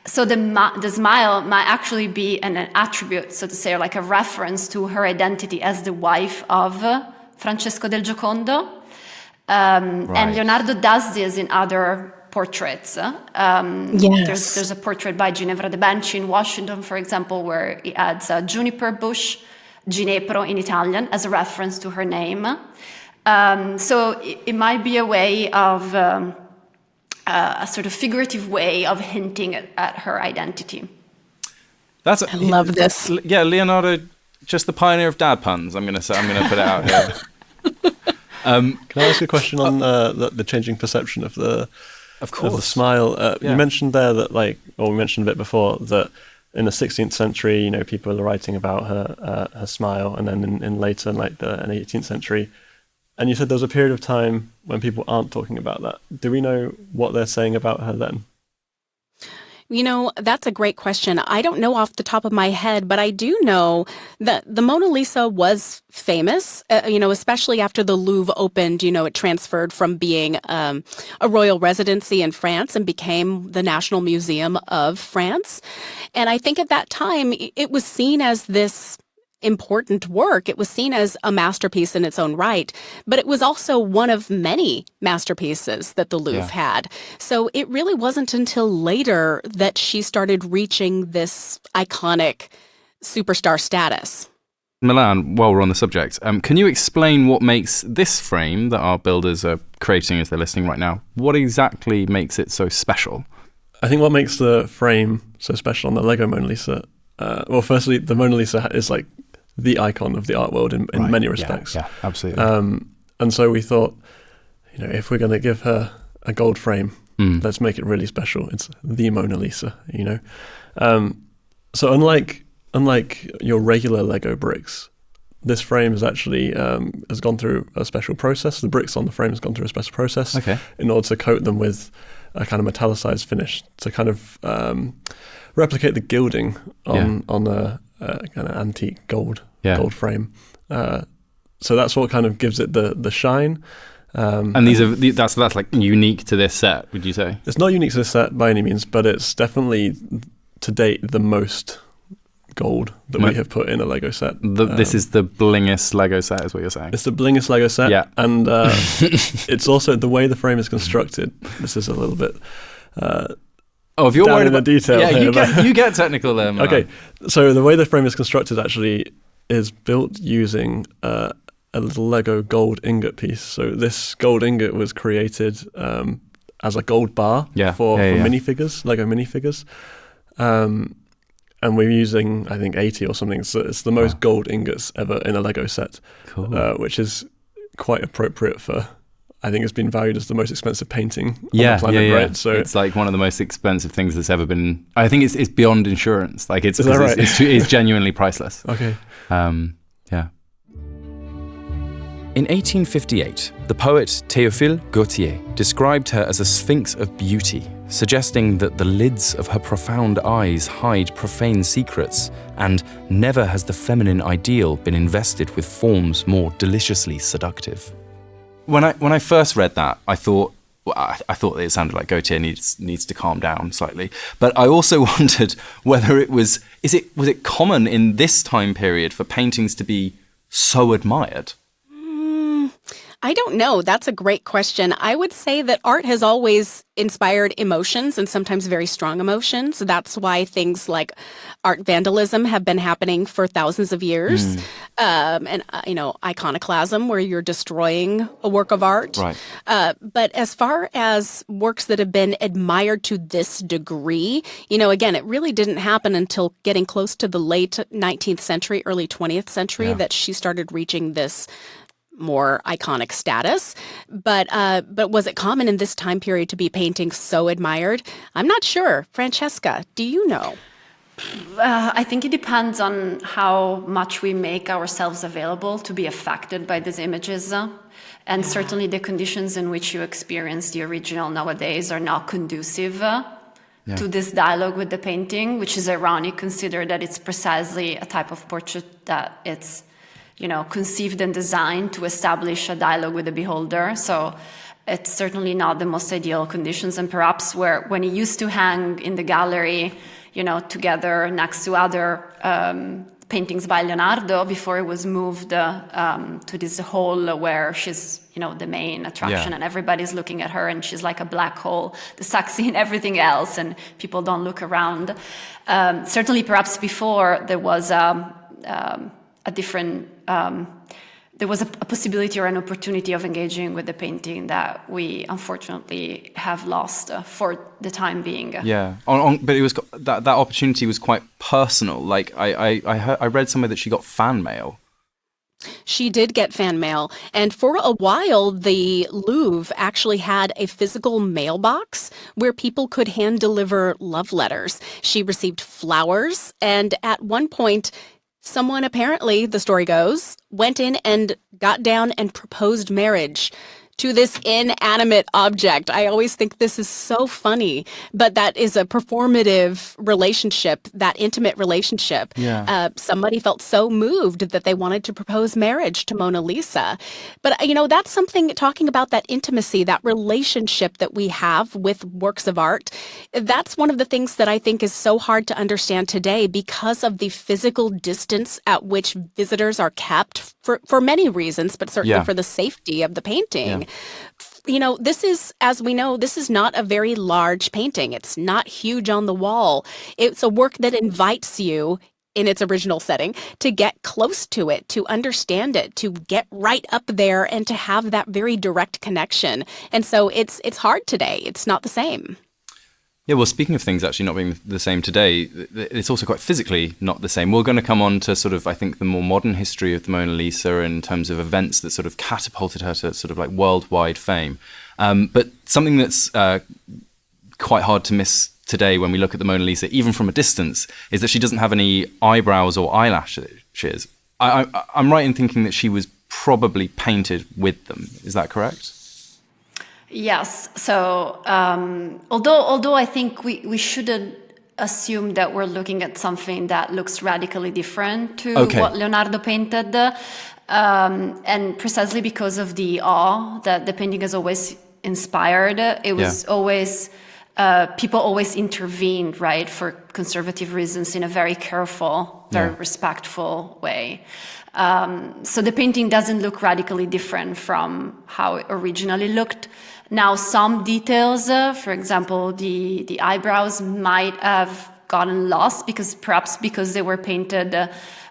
So the smile might actually be an attribute, so to say, or like a reference to her identity as the wife of Francesco del Giocondo. And Leonardo does this in other portraits. There's a portrait by Ginevra de' Benci in Washington, for example, where he adds a juniper bush, Ginepro in Italian, as a reference to her name. So it might be a way of a sort of figurative way of hinting at her identity. I love this. Yeah, Leonardo, just the pioneer of dad puns. I'm going to put it out here. Can I ask a question on the changing perception of the smile? You mentioned there that, we mentioned a bit before that in the 16th century, people are writing about her smile, and then in later, in the 18th century. And you said there was a period of time when people aren't talking about that. Do we know what they're saying about her then? That's a great question. I don't know off the top of my head, but I do know that the Mona Lisa was famous, especially after the Louvre opened. It transferred from being a royal residency in France and became the National Museum of France. And I think at that time, it was seen as this important work. It was seen as a masterpiece in its own right, but it was also one of many masterpieces that the Louvre had. So it really wasn't until later that she started reaching this iconic superstar status. Milan, while we're on the subject, can you explain what makes this frame that our builders are creating as they're listening right now, what exactly makes it so special? I think what makes the frame so special on the Lego Mona Lisa, firstly, the Mona Lisa is the icon of the art world in many respects. Yeah, absolutely. And so we thought, if we're going to give her a gold frame, let's make it really special. It's the Mona Lisa, So unlike your regular Lego bricks, this frame has actually has gone through a special process. The bricks on the frame has gone through a special process in order to coat them with a kind of metallicized finish to kind of replicate the gilding on a kind of antique gold frame. So that's what kind of gives it the shine. And that's unique to this set, would you say? It's not unique to this set by any means, but it's definitely to date the most gold that we have put in a Lego set. This is the blingest Lego set, is what you're saying? It's the blingest Lego set. Yeah. And it's also the way the frame is constructed. This is a little bit if you're worried about the detail. Yeah, you get technical there, man. Okay, so the way the frame is constructed actually is built using a little Lego gold ingot piece. So this gold ingot was created as a gold bar for minifigures, Lego minifigures. And we're using, I think, 80 or something. So it's the most gold ingots ever in a Lego set, which is quite appropriate for, I think it's been valued as the most expensive painting on the planet, right? So it's one of the most expensive things that's ever been. I think it's beyond insurance. It's genuinely priceless. Okay. In 1858, the poet Théophile Gautier described her as a sphinx of beauty, suggesting that the lids of her profound eyes hide profane secrets, and never has the feminine ideal been invested with forms more deliciously seductive. When I first read that, I thought it sounded like Gautier needs to calm down slightly. But I also wondered whether was it common in this time period for paintings to be so admired? I don't know. That's a great question. I would say that art has always inspired emotions, and sometimes very strong emotions. That's why things like art vandalism have been happening for thousands of years. Iconoclasm, where you're destroying a work of art. Right. But as far as works that have been admired to this degree, again, it really didn't happen until getting close to the late 19th century, early 20th century that she started reaching this more iconic status. But was it common in this time period to be paintings so admired? I'm not sure. Francesca, do you know? I think it depends on how much we make ourselves available to be affected by these images. And certainly the conditions in which you experience the original nowadays are not conducive to this dialogue with the painting, which is ironic, consider that it's precisely a type of portrait that it's conceived and designed to establish a dialogue with the beholder. So it's certainly not the most ideal conditions, and perhaps when it used to hang in the gallery, together next to other paintings by Leonardo, before it was moved to this hall where she's, the main attraction, and everybody's looking at her, and she's like a black hole that sucks in everything else, and people don't look around. Certainly, perhaps before there was a different. There was a possibility or an opportunity of engaging with the painting that we unfortunately have lost for the time being. Yeah, but it was that opportunity was quite personal. Like I read somewhere that she got fan mail. She did get fan mail, and for a while, the Louvre actually had a physical mailbox where people could hand deliver love letters. She received flowers, and at one point, someone apparently, the story goes, went in and got down and proposed marriage to this inanimate object. I always think this is so funny, but that is a performative relationship, that intimate relationship. Yeah. Somebody felt so moved that they wanted to propose marriage to Mona Lisa. But, that's something, talking about that intimacy, that relationship that we have with works of art, that's one of the things that I think is so hard to understand today because of the physical distance at which visitors are kept for many reasons, but certainly for the safety of the painting. Yeah. This is, as we know, this is not a very large painting. It's not huge on the wall. It's a work that invites you in its original setting to get close to it, to understand it, to get right up there and to have that very direct connection. And so it's hard today. It's not the same. Yeah, well, speaking of things actually not being the same today, it's also quite physically not the same. We're going to come on to sort of, I think, the more modern history of the Mona Lisa in terms of events that sort of catapulted her to sort of like worldwide fame. But something that's quite hard to miss today when we look at the Mona Lisa, even from a distance, is that she doesn't have any eyebrows or eyelashes. I'm right in thinking that she was probably painted with them. Is that correct? Yes. So although I think we shouldn't assume that we're looking at something that looks radically different to what Leonardo painted, and precisely because of the awe that the painting has always inspired, it was always people always intervened, right, for conservative reasons in a very careful, very respectful way. So the painting doesn't look radically different from how it originally looked. Now, some details, for example, the eyebrows might have gotten lost because they were painted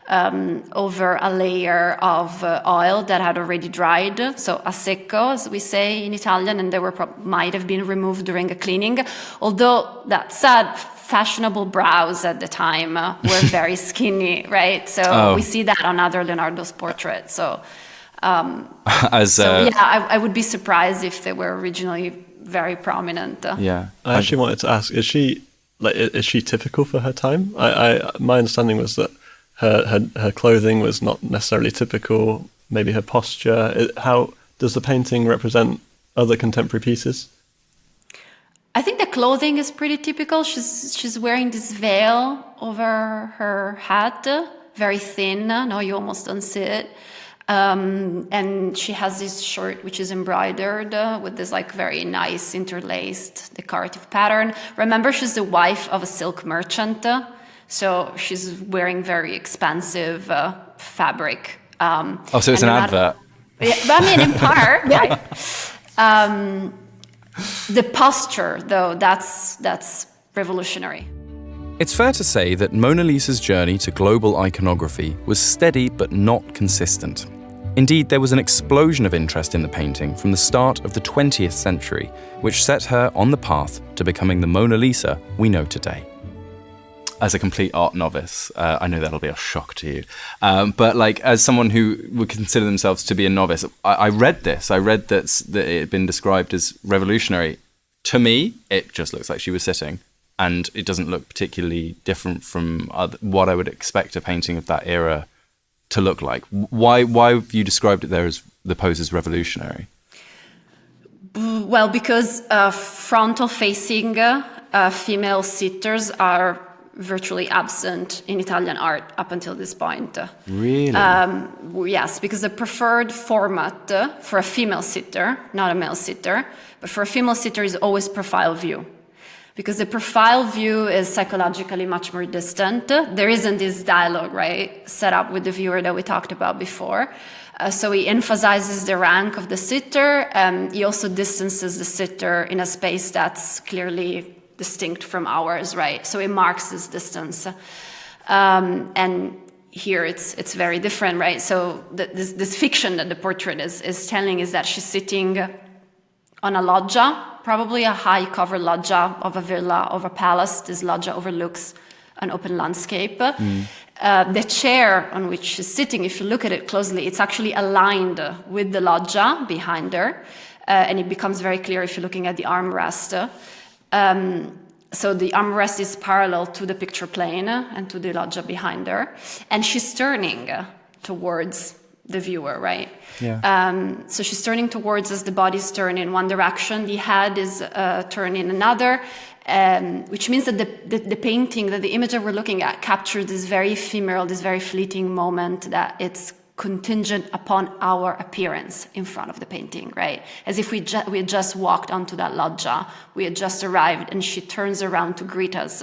over a layer of oil that had already dried, so a secco, as we say in Italian, and they might have been removed during a cleaning. Although that said, fashionable brows at the time were very skinny, right? So we see that on other Leonardo's portraits. So. I would be surprised if they were originally very prominent. I actually wanted to ask: is she typical for her time? My understanding was that her clothing was not necessarily typical. Maybe her posture. How does the painting represent other contemporary pieces? I think the clothing is pretty typical. She's wearing this veil over her head, very thin. No, you almost don't see it. And she has this shirt which is embroidered with this like very nice interlaced decorative pattern. Remember, she's the wife of a silk merchant, so she's wearing very expensive fabric. So it's an advert. Yeah, I mean, in part, right? The posture, though, that's revolutionary. It's fair to say that Mona Lisa's journey to global iconography was steady but not consistent. Indeed, there was an explosion of interest in the painting from the start of the 20th century, which set her on the path to becoming the Mona Lisa we know today. As a complete art novice, I know that'll be a shock to you, but like as someone who would consider themselves to be a novice, I read that it had been described as revolutionary. To me, it just looks like she was sitting. And it doesn't look particularly different from what I would expect a painting of that era to look like. Why have you described it there as the pose as revolutionary? Well, because frontal-facing female sitters are virtually absent in Italian art up until this point. Really? Yes, because the preferred format for a female sitter, not a male sitter, but for a female sitter is always profile view. Because the profile view is psychologically much more distant. There isn't this dialogue, right, set up with the viewer that we talked about before. So he emphasizes the rank of the sitter. He also distances the sitter in a space that's clearly distinct from ours, right? So it marks this distance. And here it's very different, right? So this fiction that the portrait is telling is that she's sitting on a loggia, probably a high-cover loggia of a villa, of a palace. This loggia overlooks an open landscape. The chair on which she's sitting, if you look at it closely, it's actually aligned with the loggia behind her. And it becomes very clear if you're looking at the armrest. So the armrest is parallel to the picture plane and to the loggia behind her. And she's turning towards the viewer, right? Yeah. So she's turning towards us, the body's turned in one direction, the head is turned in another, which means that the painting, that the image that we're looking at captures this very ephemeral, this very fleeting moment that it's contingent upon our appearance in front of the painting, right? As if we had just walked onto that loggia, we had just arrived, and she turns around to greet us.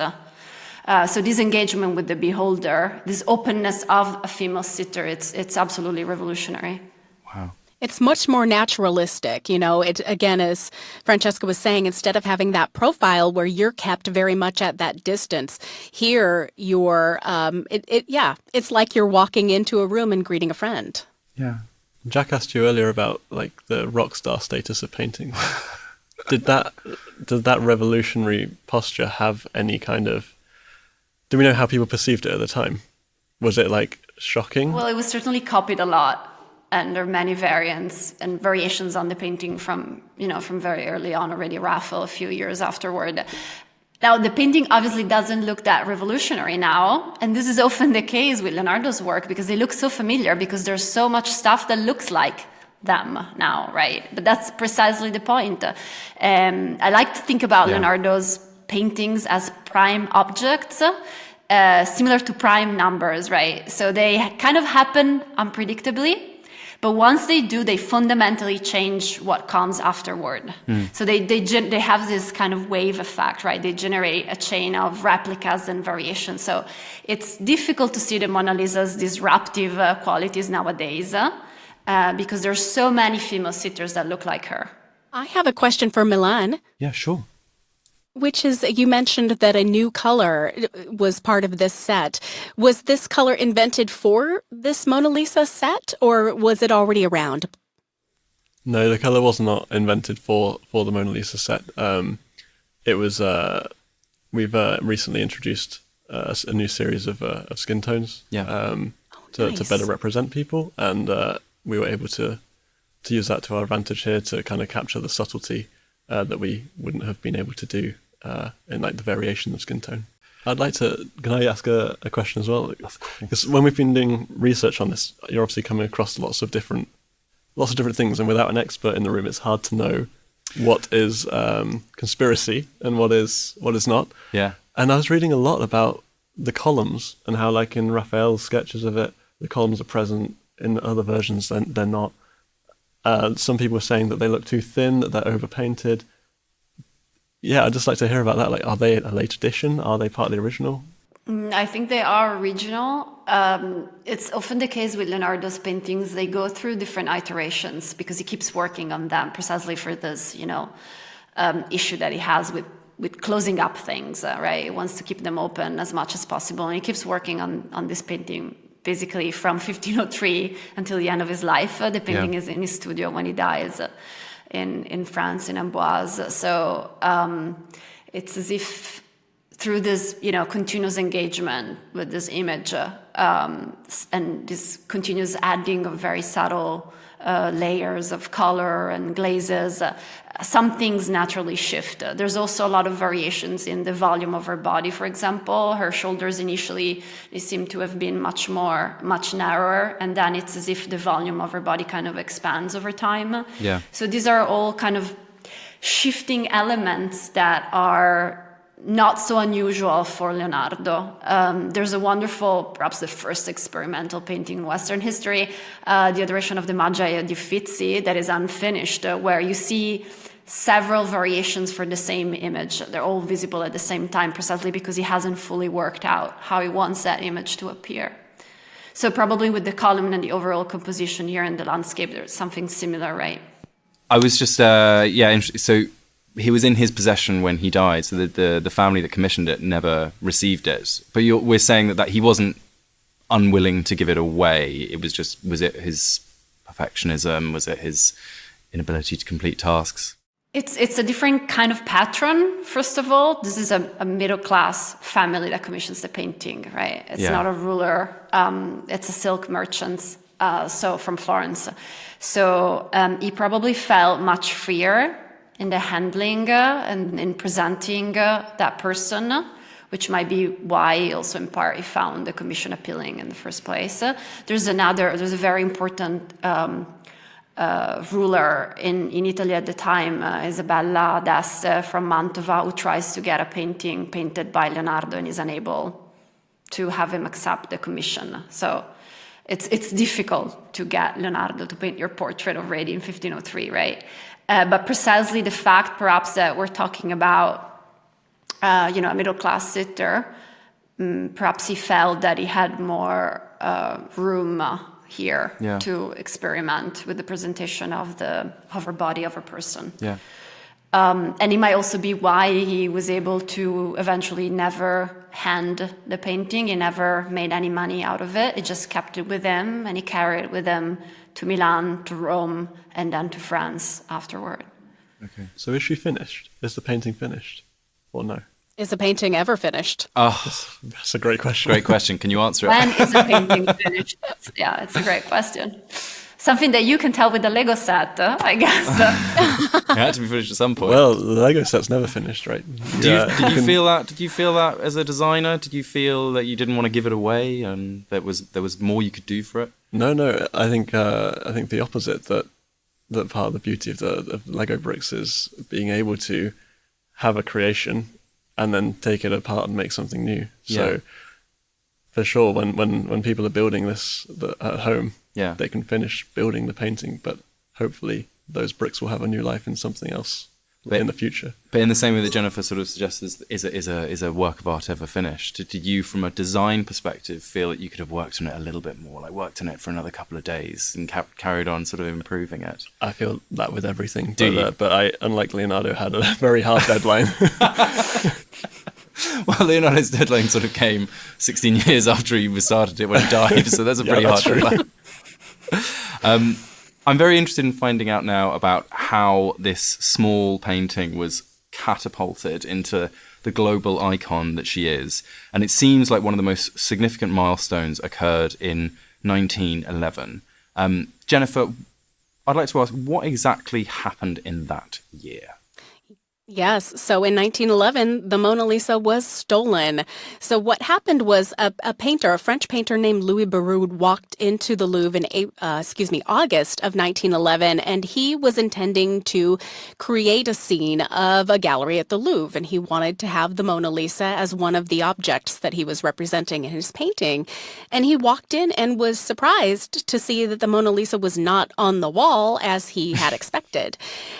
So this engagement with the beholder, this openness of a female sitter, it's absolutely revolutionary. Wow. It's much more naturalistic, it, again, as Francesca was saying, instead of having that profile where you're kept very much at that distance, here you're, it's like you're walking into a room and greeting a friend. Yeah. Jack asked you earlier about like the rock star status of painting. Does that revolutionary posture have any kind of, do we know how people perceived it at the time? Was it like shocking? Well, it was certainly copied a lot. And there are many variants and variations on the painting from very early on, already Raphael a few years afterward. Now, the painting obviously doesn't look that revolutionary now. And this is often the case with Leonardo's work because they look so familiar because there's so much stuff that looks like them now, right? But that's precisely the point. I like to think about Leonardo's paintings as prime objects, similar to prime numbers, right? So they kind of happen unpredictably. But once they do, they fundamentally change what comes afterward. So they have this kind of wave effect, right? They generate a chain of replicas and variations. So it's difficult to see the Mona Lisa's disruptive qualities nowadays because there's so many female sitters that look like her. I have a question for Milan. Yeah, sure. Which is, you mentioned that a new color was part of this set. Was this color invented for this Mona Lisa set, or was it already around? No, the color was not invented for the Mona Lisa set. It was we've recently introduced a new series of skin tones to better represent people, and we were able to use that to our advantage here to kind of capture the subtlety that we wouldn't have been able to do in like the variation of skin tone. Can I ask a question as well? Because when we've been doing research on this, you're obviously coming across lots of different things, and without an expert in the room, it's hard to know what is conspiracy and what is not. Yeah. And I was reading a lot about the columns and how, like in Raphael's sketches of it, the columns are present. In other versions, they're not. Some people are saying that they look too thin, that they're overpainted. Yeah, I'd just like to hear about that. Like, are they a late addition? Are they part of the original? I think they are original. It's often the case with Leonardo's paintings. They go through different iterations because he keeps working on them precisely for this, issue that he has with closing up things, right? He wants to keep them open as much as possible. And he keeps working on this painting basically from 1503 until the end of his life. The painting is in his studio when he dies in France, in Amboise. So it's as if through this, continuous engagement with this image and this continuous adding of very subtle layers of color and glazes, some things naturally shift. There's also a lot of variations in the volume of her body, for example. Her shoulders initially, they seem to have been much narrower, and then it's as if the volume of her body kind of expands over time. Yeah. So these are all kind of shifting elements that are not so unusual for Leonardo. There's a wonderful, perhaps the first experimental painting in Western history, The Adoration of the Magi di Uffizi, that is unfinished, where you see several variations for the same image. They're all visible at the same time, precisely because he hasn't fully worked out how he wants that image to appear. So probably with the column and the overall composition here in the landscape, there's something similar, right? I was just, so he was in his possession when he died, so the family that commissioned it never received it. But we're saying that he wasn't unwilling to give it away. It was just, was it his perfectionism? Was it his inability to complete tasks? It's a different kind of patron, first of all. This is a middle-class family that commissions the painting, right? It's not a ruler. It's a silk merchant, so from Florence. So he probably felt much freer in the handling and in presenting that person, which might be why also in part he found the commission appealing in the first place. There's a very important ruler in Italy at the time, Isabella d'Este from Mantova, who tries to get a painting painted by Leonardo and is unable to have him accept the commission. So it's difficult to get Leonardo to paint your portrait already in 1503, right? But precisely the fact, perhaps, that we're talking about, a middle-class sitter, perhaps he felt that he had more room here to experiment with the presentation of her body, of her person. Yeah. And it might also be why he was able to eventually never hand the painting. He never made any money out of it. He just kept it with him, and he carried it with him to Milan, to Rome, and then to France afterward. Okay. So is she finished? Is the painting finished or no? Is the painting ever finished? That's a great question. Great question. Can you answer it? When is the painting finished? It's a great question. Something that you can tell with the Lego set, I guess. It had to be finished at some point. Well, the Lego set's never finished, right? Did you feel that? Did you feel that as a designer? Did you feel that you didn't want to give it away and there was more you could do for it? No. I think the opposite. That part of the beauty of Lego bricks is being able to have a creation and then take it apart and make something new. So for sure, when people are building this at home, they can finish building the painting, but hopefully those bricks will have a new life in something else in the future. But in the same way that Jennifer sort of suggests, is a work of art ever finished? Did you, from a design perspective, feel that you could have worked on it a little bit more, like worked on it for another couple of days and carried on sort of improving it? I feel that with everything. But I, unlike Leonardo, had a very hard deadline. Well, Leonardo's deadline sort of came 16 years after he started it when he died, so that's a pretty hard deadline. I'm very interested in finding out now about how this small painting was catapulted into the global icon that she is. And it seems like one of the most significant milestones occurred in 1911. Jennifer, I'd like to ask, what exactly happened in that year? Yes. So in 1911, the Mona Lisa was stolen. So what happened was a French painter named Louis Béroud walked into the Louvre in August of 1911, and he was intending to create a scene of a gallery at the Louvre, and he wanted to have the Mona Lisa as one of the objects that he was representing in his painting. And he walked in and was surprised to see that the Mona Lisa was not on the wall as he had expected.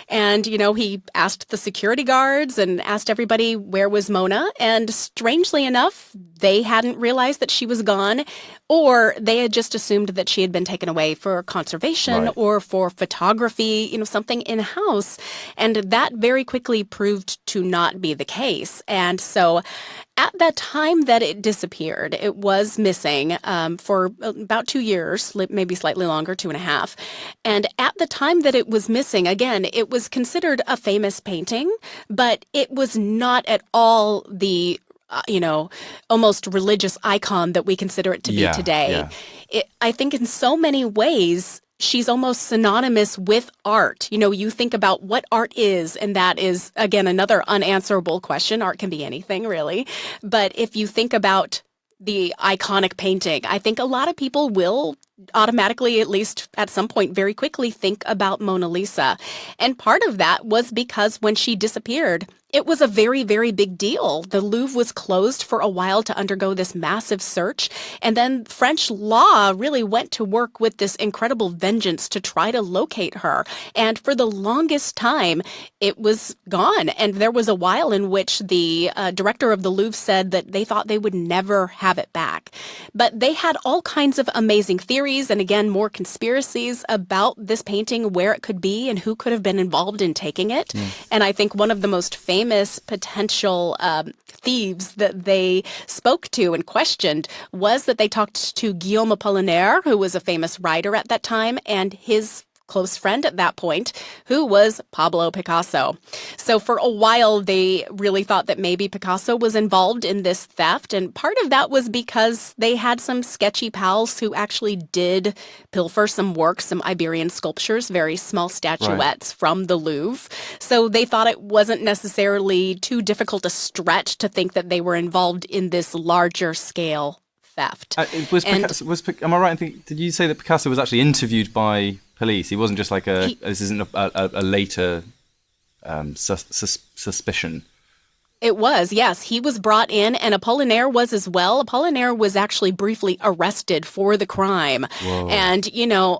And, he asked the security guards and asked everybody where was Mona, and strangely enough, they hadn't realized that she was gone, or they had just assumed that she had been taken away for conservation or for photography, something in-house. And that very quickly proved to not be the case. And so at that time that it disappeared, it was missing for about 2 years, maybe slightly longer, 2.5. And at the time that it was missing, again, it was considered a famous painting, but it was not at all the almost religious icon that we consider it to be today. Yeah. I think in so many ways, she's almost synonymous with art. You think about what art is, and that is, again, another unanswerable question. Art can be anything, really. But if you think about the iconic painting, I think a lot of people will automatically, at least at some point very quickly, think about Mona Lisa. And part of that was because when she disappeared, It was a very, very big deal. The Louvre was closed for a while to undergo this massive search. And then French law really went to work with this incredible vengeance to try to locate her. And for the longest time, it was gone. And there was a while in which the director of the Louvre said that they thought they would never have it back. But they had all kinds of amazing theories and, again, more conspiracies about this painting, where it could be and who could have been involved in taking it. And I think one of the most famous potential thieves that they spoke to and questioned was that they talked to Guillaume Apollinaire, who was a famous writer at that time, and his close friend at that point, who was Pablo Picasso. So for a while, they really thought that maybe Picasso was involved in this theft. And part of that was because they had some sketchy pals who actually did pilfer some works, some Iberian sculptures, very small statuettes from the Louvre. So they thought it wasn't necessarily too difficult a stretch to think that they were involved in this larger scale theft. Am I right in thinking, did you say that Picasso was actually interviewed by police? He wasn't just like this isn't a later suspicion. It was, yes. He was brought in, and Apollinaire was as well. Apollinaire was actually briefly arrested for the crime. Whoa. And,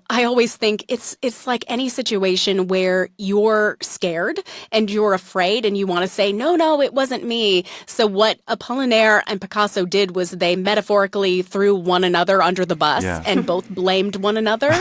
I always think it's like any situation where you're scared and you're afraid and you want to say, no, it wasn't me. So what Apollinaire and Picasso did was they metaphorically threw one another under the bus and both blamed one another.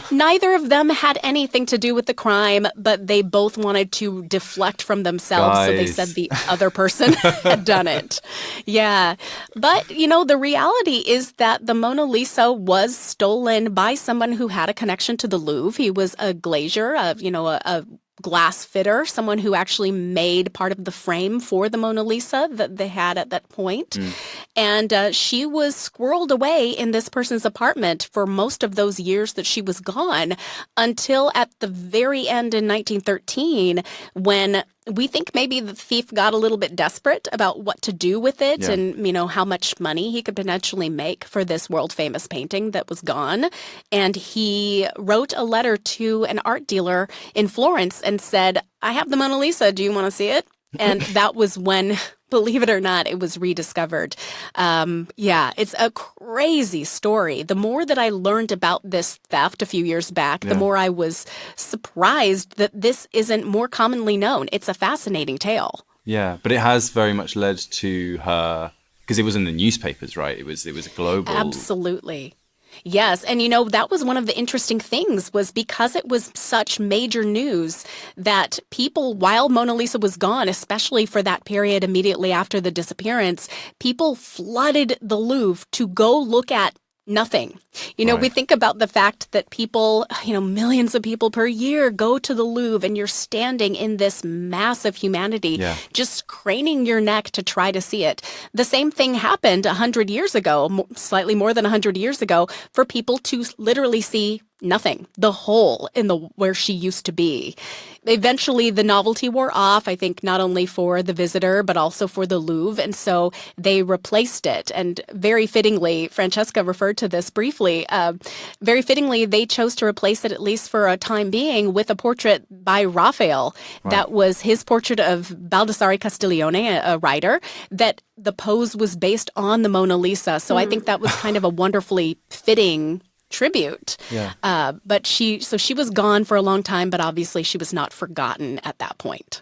Neither of them had anything to do with the crime, but they both wanted to deflect from themselves. Guys. So they said the other person had done it. Yeah. But, the reality is that the Mona Lisa was stolen by someone who had a connection to the Louvre. He was a glazier, a glass fitter, someone who actually made part of the frame for the Mona Lisa that they had at that point. And she was squirreled away in this person's apartment for most of those years that she was gone, until at the very end in 1913, when we think maybe the thief got a little bit desperate about what to do with it and, how much money he could potentially make for this world-famous painting that was gone. And he wrote a letter to an art dealer in Florence and said, I have the Mona Lisa. Do you want to see it? And that was when, believe it or not, it was rediscovered. It's a crazy story. The more that I learned about this theft a few years back, the more I was surprised that this isn't more commonly known. It's a fascinating tale. Yeah, but it has very much led to her, because it was in the newspapers, right? It was a global... Absolutely. Yes. And, that was one of the interesting things, was because it was such major news that people, while Mona Lisa was gone, especially for that period immediately after the disappearance, people flooded the Louvre to go look at nothing. We think about the fact that people, millions of people per year go to the Louvre, and you're standing in this massive humanity, just craning your neck to try to see it. The same thing happened 100 years ago, slightly more than 100 years ago, for people to literally see nothing, the hole in where she used to be. Eventually, the novelty wore off, I think, not only for the visitor, but also for the Louvre. And so they replaced it. And very fittingly, Francesca referred to this briefly, very fittingly, they chose to replace it, at least for a time being, with a portrait by Raphael. That was his portrait of Baldassare Castiglione, a writer, that the pose was based on the Mona Lisa. So I think that was kind of a wonderfully fitting tribute. But she was gone for a long time, but obviously she was not forgotten at that point.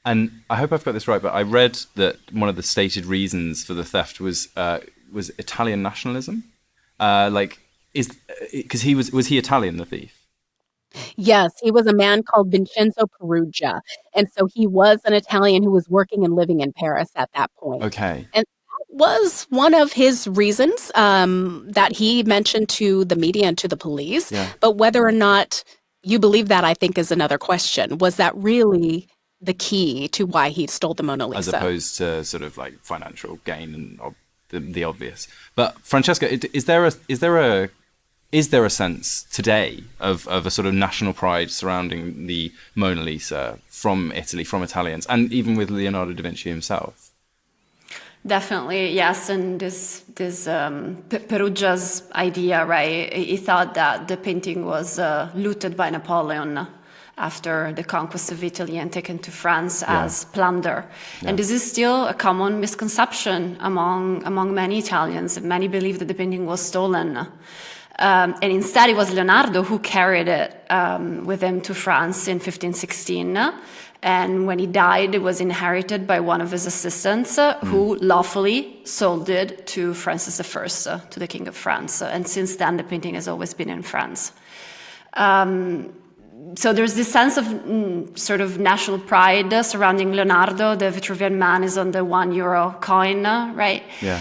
And I hope I've got this right, but I read that one of the stated reasons for the theft was Italian nationalism. Because was he Italian, the thief? Yes, he was a man called Vincenzo Perugia. And so he was an Italian who was working and living in Paris at that point. Okay. And was one of his reasons that he mentioned to the media and to the police. But whether or not you believe that, I think, is another question. Was that really the key to why he stole the Mona Lisa? As opposed to sort of like financial gain and the obvious. But Francesca, is there a sense today of a sort of national pride surrounding the Mona Lisa from Italy, from Italians, and even with Leonardo da Vinci himself? Definitely, yes. And this Perugia's idea, right? He thought that the painting was looted by Napoleon after the conquest of Italy and taken to France as plunder. And this is still a common misconception among many Italians. Many believe that the painting was stolen. And instead, it was Leonardo who carried it with him to France in 1516. And when he died, it was inherited by one of his assistants who lawfully sold it to Francis I, to the King of France. And since then, the painting has always been in France. So there's this sense of sort of national pride surrounding Leonardo. The Vitruvian Man is on the €1 coin, right? Yeah.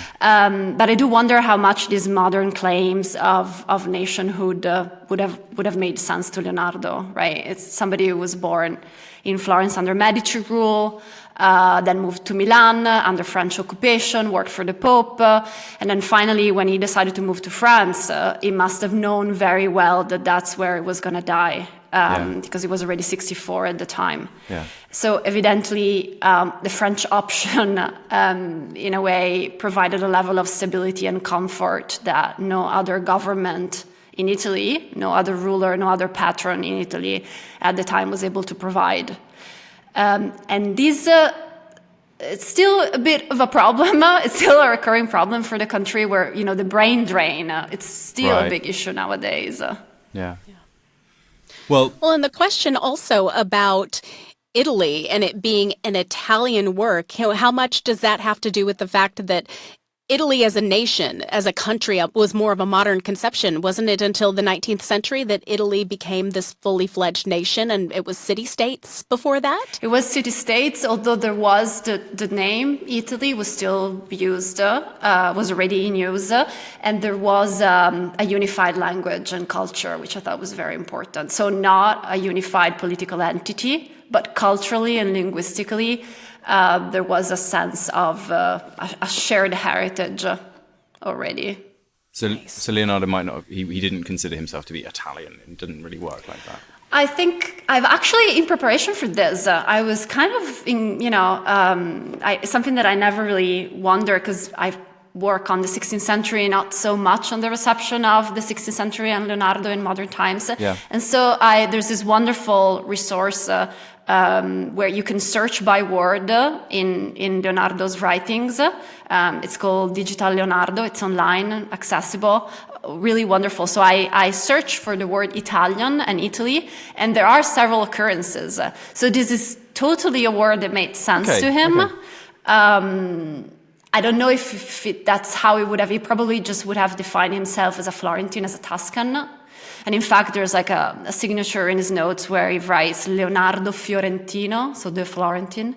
But I do wonder how much these modern claims of nationhood would have made sense to Leonardo, right? It's somebody who was born in Florence under Medici rule, then moved to Milan under French occupation, worked for the Pope, and then finally, when he decided to move to France, he must have known very well that that's where he was going to die, because he was already 64 at the time. Yeah. So evidently, the French option, in a way, provided a level of stability and comfort that no other government in Italy, no other ruler, no other patron in Italy at the time was able to provide. And this, it's still a bit of a problem. It's still a recurring problem for the country where, the brain drain, it's still a big issue nowadays. Yeah. Well, and the question also about Italy and it being an Italian work, how much does that have to do with the fact that Italy as a nation, as a country, was more of a modern conception? Wasn't it until the 19th century that Italy became this fully fledged nation, and it was city-states before that? It was city-states, although there was the name Italy was still used, was already in use, and there was a unified language and culture, which I thought was very important. So not a unified political entity, but culturally and linguistically, there was a sense of a shared heritage already. So Leonardo might not, he didn't consider himself to be Italian. It didn't really work like that. I think I've actually, in preparation for this, I was kind of, something that I never really wondered, because I work on the 16th century, not so much on the reception of the 16th century and Leonardo in modern times. Yeah. And so there's this wonderful resource where you can search by word in Leonardo's writings. It's called Digital Leonardo. It's online, accessible, really wonderful. So I searched for the word Italian and Italy, and there are several occurrences. So this is totally a word that made sense to him. Okay. I don't know if that's how he probably just would have defined himself as a Florentine, as a Tuscan. And in fact, there's like a signature in his notes where he writes Leonardo Fiorentino, so the Florentine.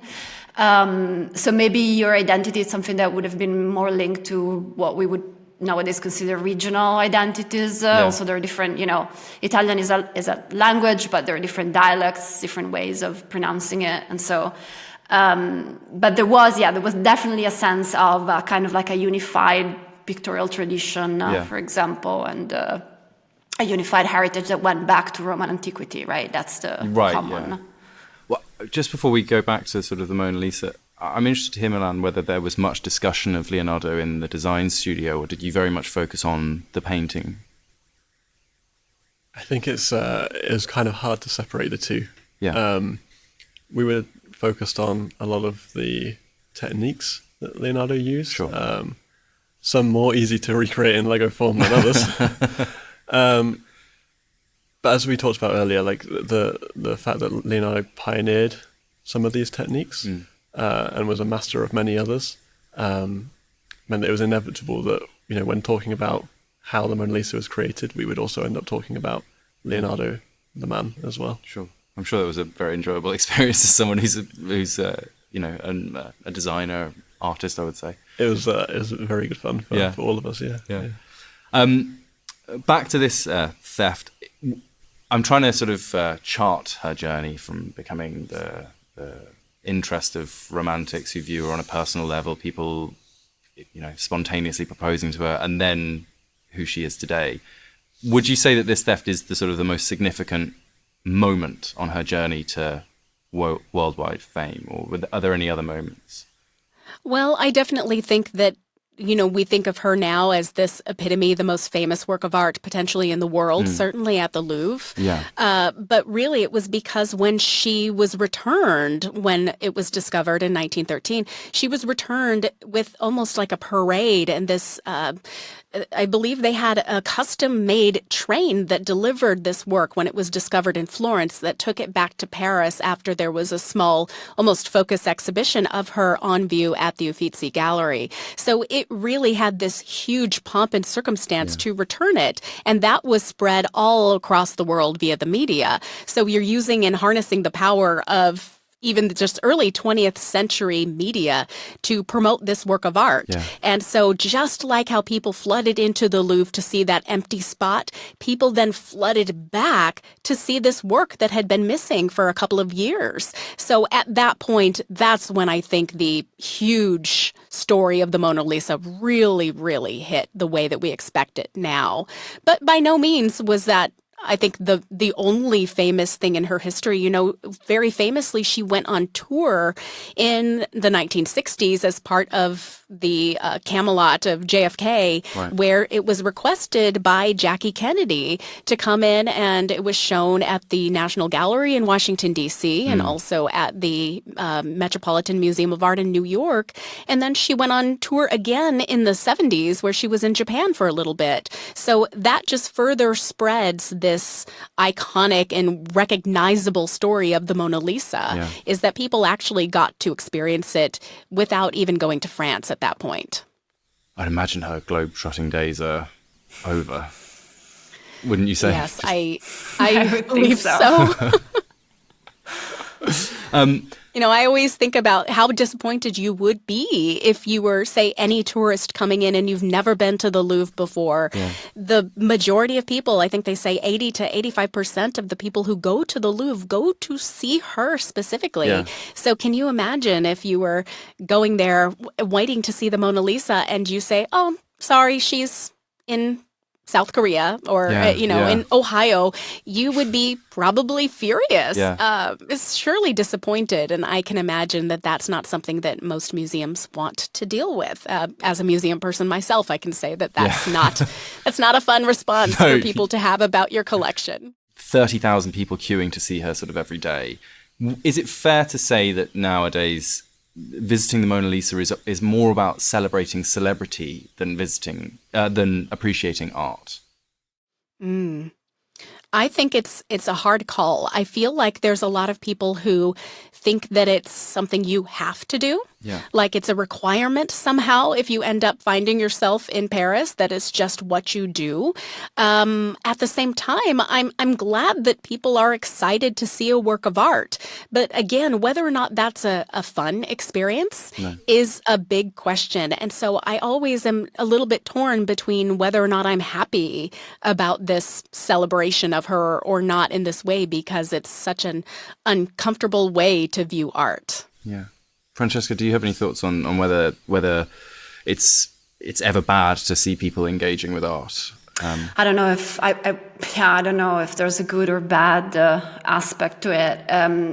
So maybe your identity is something that would have been more linked to what we would nowadays consider regional identities. Also, there are different, Italian is a language, but there are different dialects, different ways of pronouncing it. And so, but there was definitely a sense of kind of like a unified pictorial tradition, for example, and a unified heritage that went back to Roman antiquity, right? That's the common. Yeah. Well, just before we go back to sort of the Mona Lisa, I'm interested to hear, Milan, whether there was much discussion of Leonardo in the design studio, or did you very much focus on the painting? I think it was kind of hard to separate the two. Yeah. We were focused on a lot of the techniques that Leonardo used. Sure. Some more easy to recreate in Lego form than others. But as we talked about earlier, like the fact that Leonardo pioneered some of these techniques and was a master of many others meant that it was inevitable that, when talking about how the Mona Lisa was created, we would also end up talking about Leonardo, the man, as well. Sure. I'm sure that was a very enjoyable experience as someone who's a designer, artist, I would say. It was very good fun for all of us, yeah. Back to this theft, I'm trying to sort of chart her journey from becoming the interest of romantics who view her on a personal level, people, spontaneously proposing to her, and then who she is today. Would you say that this theft is the sort of the most significant moment on her journey to worldwide fame, or are there any other moments? Well, I definitely think that we think of her now as this epitome, the most famous work of art potentially in the world, certainly at the Louvre. Yeah. But really it was because when she was returned, when it was discovered in 1913, she was returned with almost like a parade, and this, I believe they had a custom-made train that delivered this work when it was discovered in Florence, that took it back to Paris after there was a small, almost focus exhibition of her on view at the Uffizi Gallery. So it really had this huge pomp and circumstance to return it, and that was spread all across the world via the media. So you're using and harnessing the power of even just early 20th century media to promote this work of art. Yeah. And so just like how people flooded into the Louvre to see that empty spot, people then flooded back to see this work that had been missing for a couple of years. So at that point, that's when I think the huge story of the Mona Lisa really, really hit the way that we expect it now. But by no means was that, I think, the only famous thing in her history. Very famously, she went on tour in the 1960s as part of the Camelot of JFK, where it was requested by Jackie Kennedy to come in, and it was shown at the National Gallery in Washington, D.C., and also at the Metropolitan Museum of Art in New York. And then she went on tour again in the 70s, where she was in Japan for a little bit. So that just further spreads this iconic and recognizable story of the Mona Lisa, is that people actually got to experience it without even going to France at that point. I'd imagine her globe-trotting days are over. Wouldn't you say? Yes, I believe so. I always think about how disappointed you would be if you were, say, any tourist coming in and you've never been to the Louvre before. Yeah. The majority of people, I think they say 80 to 85% of the people who go to the Louvre go to see her specifically. Yeah. So can you imagine if you were going there waiting to see the Mona Lisa and you say, oh, sorry, she's in South Korea or, in Ohio, you would be probably furious. Yeah. It's surely disappointed. And I can imagine that that's not something that most museums want to deal with. As a museum person myself, I can say that that's not a fun response for people to have about your collection. 30,000 people queuing to see her sort of every day. Is it fair to say that nowadays visiting the Mona Lisa is more about celebrating celebrity than appreciating art? I think it's a hard call. I feel like there's a lot of people who think that it's something you have to do. Yeah. Like it's a requirement somehow if you end up finding yourself in Paris, that it's just what you do. At the same time, I'm glad that people are excited to see a work of art. But again, whether or not that's a fun experience is a big question. And so I always am a little bit torn between whether or not I'm happy about this celebration of her or not in this way, because it's such an uncomfortable way to view art. Yeah. Francesca, do you have any thoughts on whether it's ever bad to see people engaging with art? I don't know if I don't know if there's a good or bad aspect to it.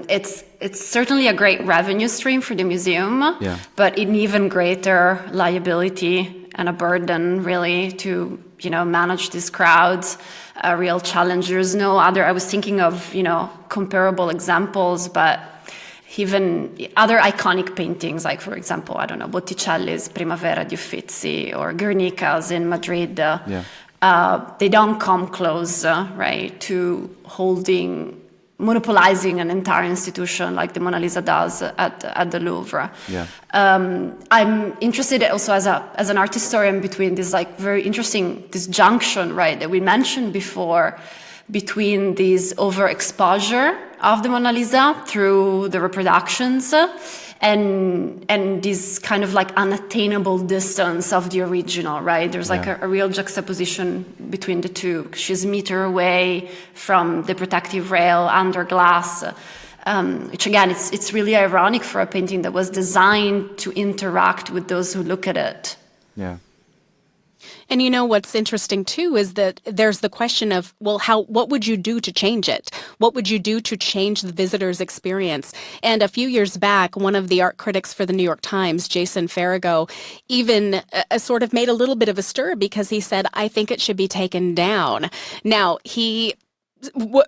It's certainly a great revenue stream for the museum, but an even greater liability and a burden really to manage these crowds. A real challenge. There's no other. I was thinking of comparable examples, but even other iconic paintings, like, for example, I don't know, Botticelli's Primavera di Uffizi or Guernica's in Madrid, they don't come close, right, to monopolizing an entire institution like the Mona Lisa does at the Louvre. Yeah. I'm interested also as an art historian between this very interesting disjunction, right, that we mentioned before, between this overexposure of the Mona Lisa through the reproductions and this kind of unattainable distance of the original, right? There's a real juxtaposition between the two. She's a meter away from the protective rail under glass, which again, it's really ironic for a painting that was designed to interact with those who look at it. Yeah. And you know what's interesting too is that there's the question of, well, what would you do to change it? What would you do to change the visitor's experience? And a few years back, one of the art critics for the New York Times, Jason Farrago, even sort of made a little bit of a stir because he said, I think it should be taken down. Now, he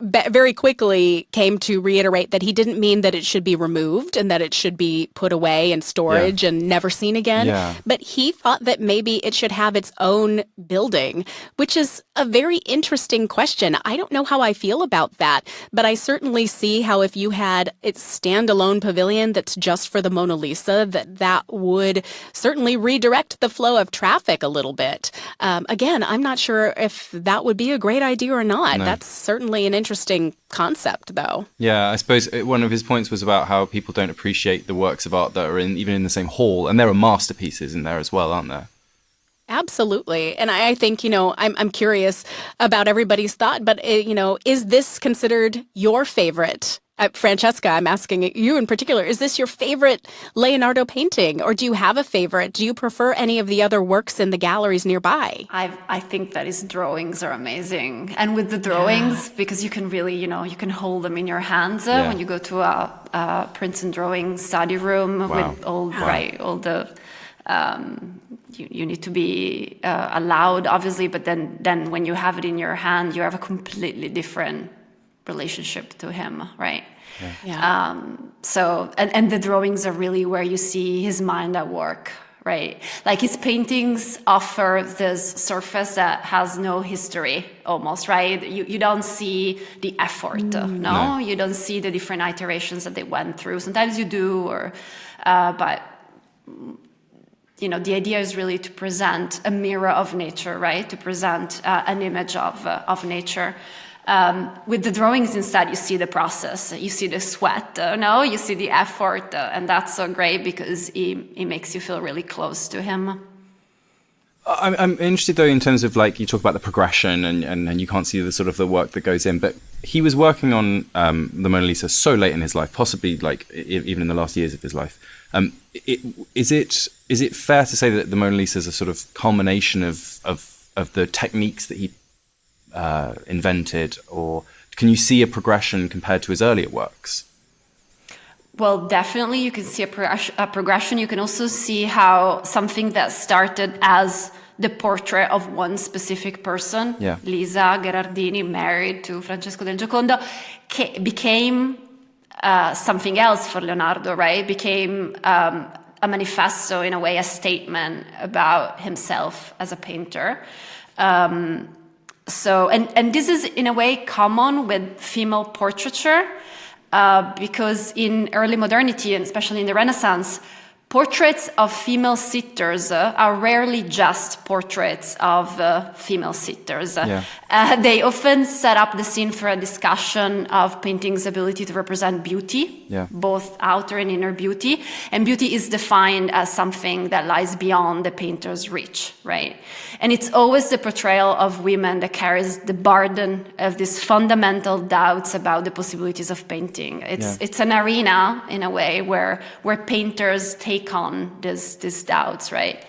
very quickly came to reiterate that he didn't mean that it should be removed and that it should be put away in storage and never seen again. Yeah. But he thought that maybe it should have its own building, which is a very interesting question. I don't know how I feel about that, but I certainly see how if you had its standalone pavilion that's just for the Mona Lisa, that would certainly redirect the flow of traffic a little bit. Again, I'm not sure if that would be a great idea or not. No. That's certainly an interesting concept, though. Yeah, I suppose one of his points was about how people don't appreciate the works of art that are even in the same hall, and there are masterpieces in there as well, aren't there? Absolutely. And I think, I'm curious about everybody's thought, but, is this considered your favorite? Francesca, I'm asking you in particular, is this your favorite Leonardo painting, or do you have a favorite? Do you prefer any of the other works in the galleries nearby? I think that his drawings are amazing. And with the drawings, because you can really, you can hold them in your hands when you go to a print and drawing study room with all the... You need to be allowed, obviously, but then when you have it in your hand, you have a completely different relationship to him, right? Yeah. So the drawings are really where you see his mind at work, right? Like his paintings offer this surface that has no history almost, right? You don't see the effort, no? You don't see the different iterations that they went through. Sometimes you do, but the idea is really to present a mirror of nature, right? To present an image of nature. With the drawings instead, you see the process, you see the sweat, you see the effort, and that's so great because he makes you feel really close to him. I'm interested though in terms of like you talk about the progression and you can't see the sort of the work that goes in, but he was working on the Mona Lisa so late in his life, possibly like even in the last years of his life. Is it fair to say that the Mona Lisa is a sort of culmination of the techniques that he invented, or can you see a progression compared to his earlier works? Well, definitely you can see a progression. You can also see how something that started as the portrait of one specific person, Lisa Gherardini, married to Francesco del Giocondo, became something else for Leonardo, right? Became a manifesto, in a way, a statement about himself as a painter. So this is, in a way, common with female portraiture, because in early modernity, and especially in the Renaissance, portraits of female sitters are rarely just portraits of female sitters. They often set up the scene for a discussion of painting's ability to represent beauty, both outer and inner beauty. And beauty is defined as something that lies beyond the painter's reach, right? And it's always the portrayal of women that carries the burden of these fundamental doubts about the possibilities of painting. It's an arena, in a way, where painters take on these doubts, right?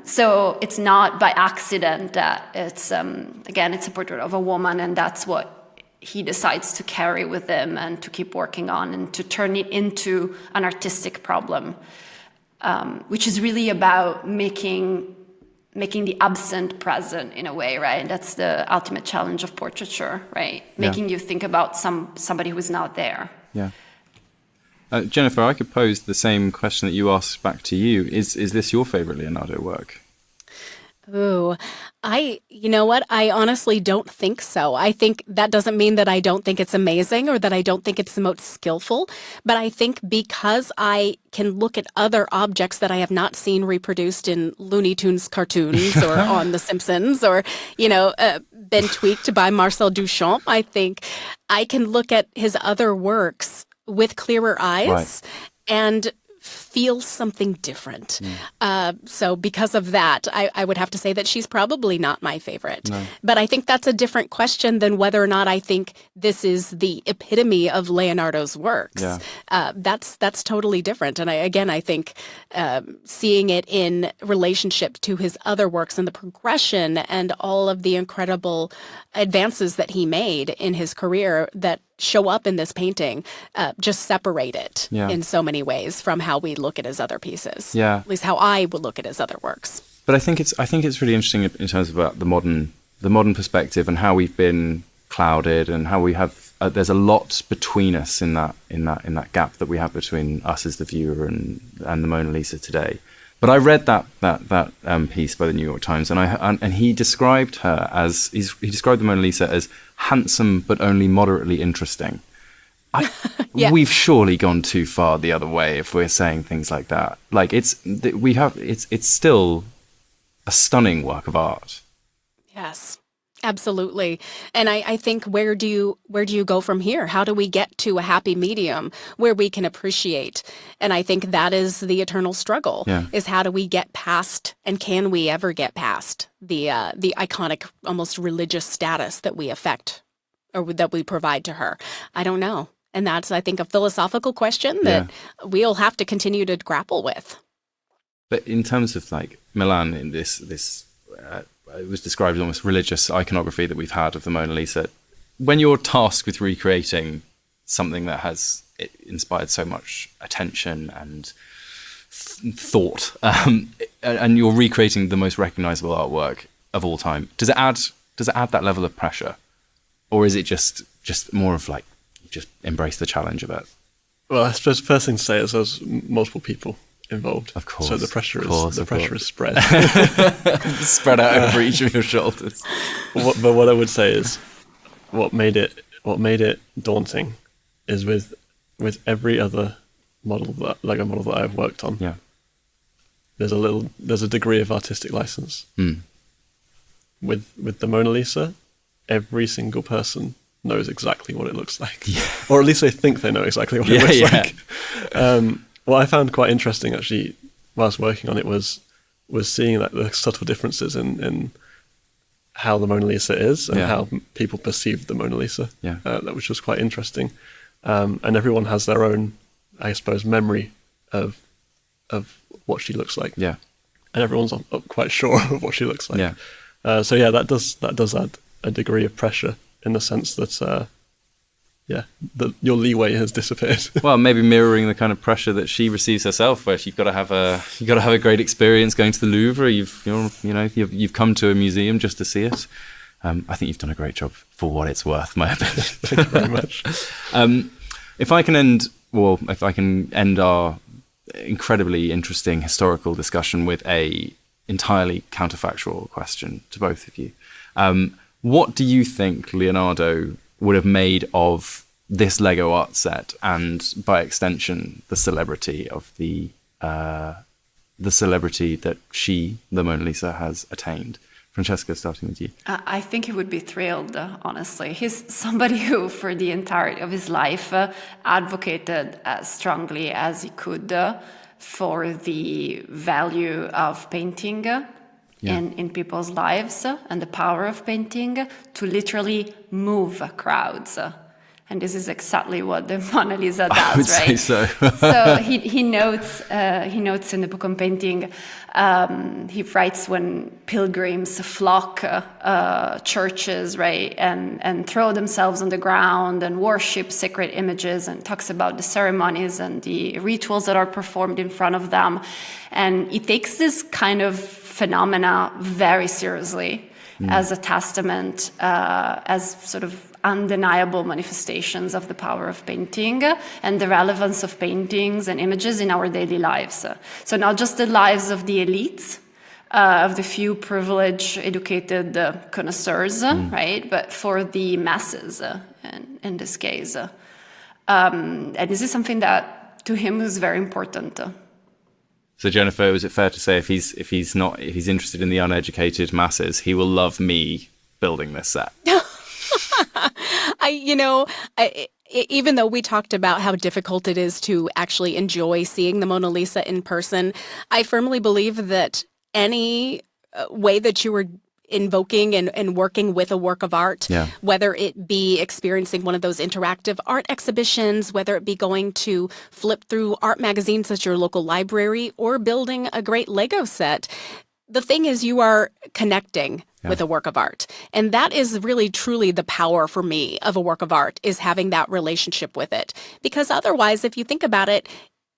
So it's not by accident that it's a portrait of a woman, and that's what he decides to carry with him and to keep working on and to turn it into an artistic problem, which is really about making the absent present, in a way, right? That's the ultimate challenge of portraiture, right? Making you think about somebody who is not there. Yeah. Jennifer, I could pose the same question that you asked back to you. Is this your favorite Leonardo work? Ooh, you know what? I honestly don't think so. I think that doesn't mean that I don't think it's amazing or that I don't think it's the most skillful, but I think because I can look at other objects that I have not seen reproduced in Looney Tunes cartoons or on The Simpsons or, been tweaked by Marcel Duchamp, I think I can look at his other works with clearer eyes and feels something different. So because of that, I would have to say that she's probably not my favorite. No. But I think that's a different question than whether or not I think this is the epitome of Leonardo's works. Yeah. That's totally different. And I think seeing it in relationship to his other works and the progression and all of the incredible advances that he made in his career that show up in this painting just separate it in so many ways from how we look at his other pieces. Yeah. At least how I would look at his other works. But I think it's really interesting in terms of the modern perspective and how we've been clouded and how we have there's a lot between us in that gap that we have between us as the viewer and the Mona Lisa today. But I read that piece by the New York Times, and he described her as he described the Mona Lisa as handsome but only moderately interesting. We've surely gone too far the other way if we're saying things like that. Like it's still a stunning work of art. Yes. Absolutely. And I think where do you go from here? How do we get to a happy medium where we can appreciate? And I think that is the eternal struggle, is how do we get past, and can we ever get past the iconic, almost religious status that we affect or that we provide to her? I don't know. And that's, I think, a philosophical question that we'll have to continue to grapple with. But in terms of like Milan in this it was described as almost religious iconography that we've had of the Mona Lisa. When you're tasked with recreating something that has inspired so much attention and thought, and you're recreating the most recognizable artwork of all time, does it add that level of pressure, or is it just more of like just embrace the challenge of it? Well, I suppose the first thing to say is there's multiple people involved. Of course. So the pressure is spread. Spread out over each of your shoulders. But what I would say is what made it daunting is with every other Lego model that I've worked on. Yeah. There's a degree of artistic license. With the Mona Lisa, every single person knows exactly what it looks like. Yeah. Or at least they think they know exactly what it looks like. What I found quite interesting, actually, whilst working on it, was seeing like the subtle differences in how the Mona Lisa is and how people perceive the Mona Lisa, which was quite interesting. And everyone has their own, I suppose, memory of what she looks like. Yeah, and everyone's not quite sure of what she looks like. Yeah. That does add a degree of pressure in the sense that. Your leeway has disappeared. Well, maybe mirroring the kind of pressure that she receives herself, where you've got to have a great experience going to the Louvre. You've come to a museum just to see it. I think you've done a great job for what it's worth, my opinion. Thank you very much. If I can end our incredibly interesting historical discussion with a entirely counterfactual question to both of you, what do you think Leonardo would have made of this Lego art set, and by extension, the celebrity of the celebrity that the Mona Lisa, has attained? Francesca, starting with you. I think he would be thrilled, honestly. He's somebody who, for the entirety of his life, advocated as strongly as he could for the value of painting in people's lives and the power of painting to literally move crowds. And this is exactly what the Mona Lisa does, I would right? say so. So he notes in the book on painting, he writes when pilgrims flock churches, right, and throw themselves on the ground and worship sacred images, and talks about the ceremonies and the rituals that are performed in front of them. And he takes this kind of phenomena very seriously as a testament, as sort of undeniable manifestations of the power of painting and the relevance of paintings and images in our daily lives. So not just the lives of the elites, of the few privileged, educated connoisseurs, right? But for the masses, in this case. And this is something that to him was very important. So Jennifer, is it fair to say if he's interested in the uneducated masses, he even though we talked about how difficult it is to actually enjoy seeing the Mona Lisa in person, I firmly believe that any way that you were invoking and working with a work of art, whether it be experiencing one of those interactive art exhibitions, whether it be going to flip through art magazines at your local library, or building a great Lego set, the thing is you are connecting with a work of art. And that is really truly the power for me of a work of art, is having that relationship with it. Because otherwise, if you think about it,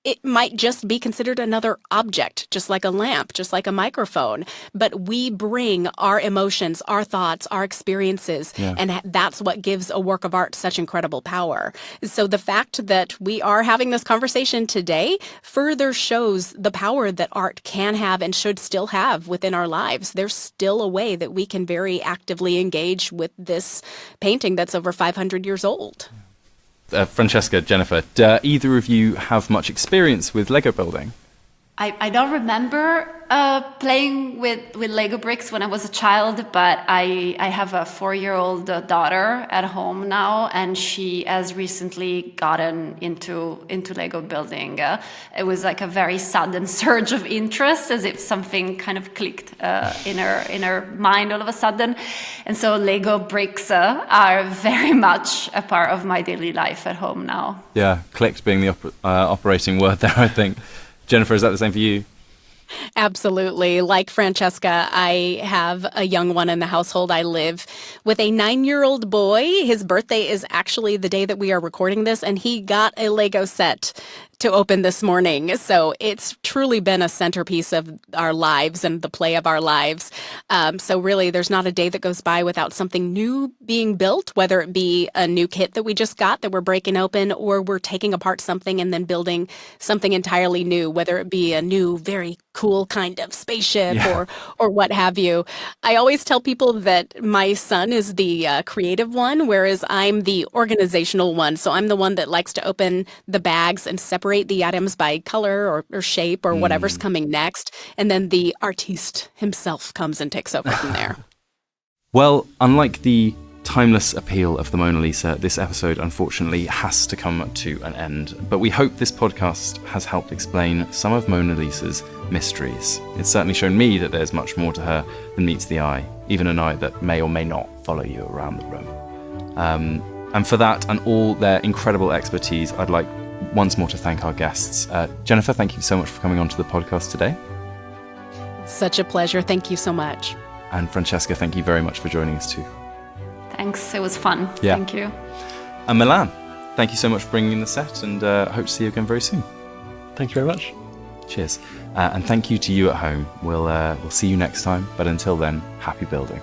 it might just be considered another object, just like a lamp, just like a microphone. But we bring our emotions, our thoughts, our experiences, and that's what gives a work of art such incredible power. So the fact that we are having this conversation today further shows the power that art can have and should still have within our lives. There's still a way that we can very actively engage with this painting that's over 500 years old. Francesca, Jennifer, do either of you have much experience with Lego building? I don't remember playing with Lego bricks when I was a child, but I have a 4-year-old daughter at home now, and she has recently gotten into Lego building. It was like a very sudden surge of interest, as if something kind of clicked in her mind all of a sudden. And so Lego bricks are very much a part of my daily life at home now. Yeah, clicked being the operating word there, I think. Jennifer, is that the same for you? Absolutely. Like Francesca, I have a young one in the household. I live with a 9-year-old boy. His birthday is actually the day that we are recording this, and he got a Lego set to open this morning. So it's truly been a centerpiece of our lives and the play of our lives. So really, there's not a day that goes by without something new being built, whether it be a new kit that we just got that we're breaking open, or we're taking apart something and then building something entirely new, whether it be a new, very cool kind of spaceship or what have you. I always tell people that my son is the creative one, whereas I'm the organizational one. So I'm the one that likes to open the bags and separate the items by color or shape or whatever's coming next. And then the artiste himself comes and takes over from there. Well, unlike the timeless appeal of the Mona Lisa, this episode unfortunately has to come to an end. But we hope this podcast has helped explain some of Mona Lisa's mysteries. It's certainly shown me that there's much more to her than meets the eye, even an eye that may or may not follow you around the room. And for that and all their incredible expertise, I'd like once more to thank our guests. Jennifer, thank you so much for coming onto the podcast today. Such a pleasure. Thank you so much. And Francesca, thank you very much for joining us too. Thanks. It was fun. Yeah. Thank you. And Milan, thank you so much for bringing in the set, and hope to see you again very soon. Thank you very much. Cheers. And thank you to you at home. We'll see you next time. But until then, happy building.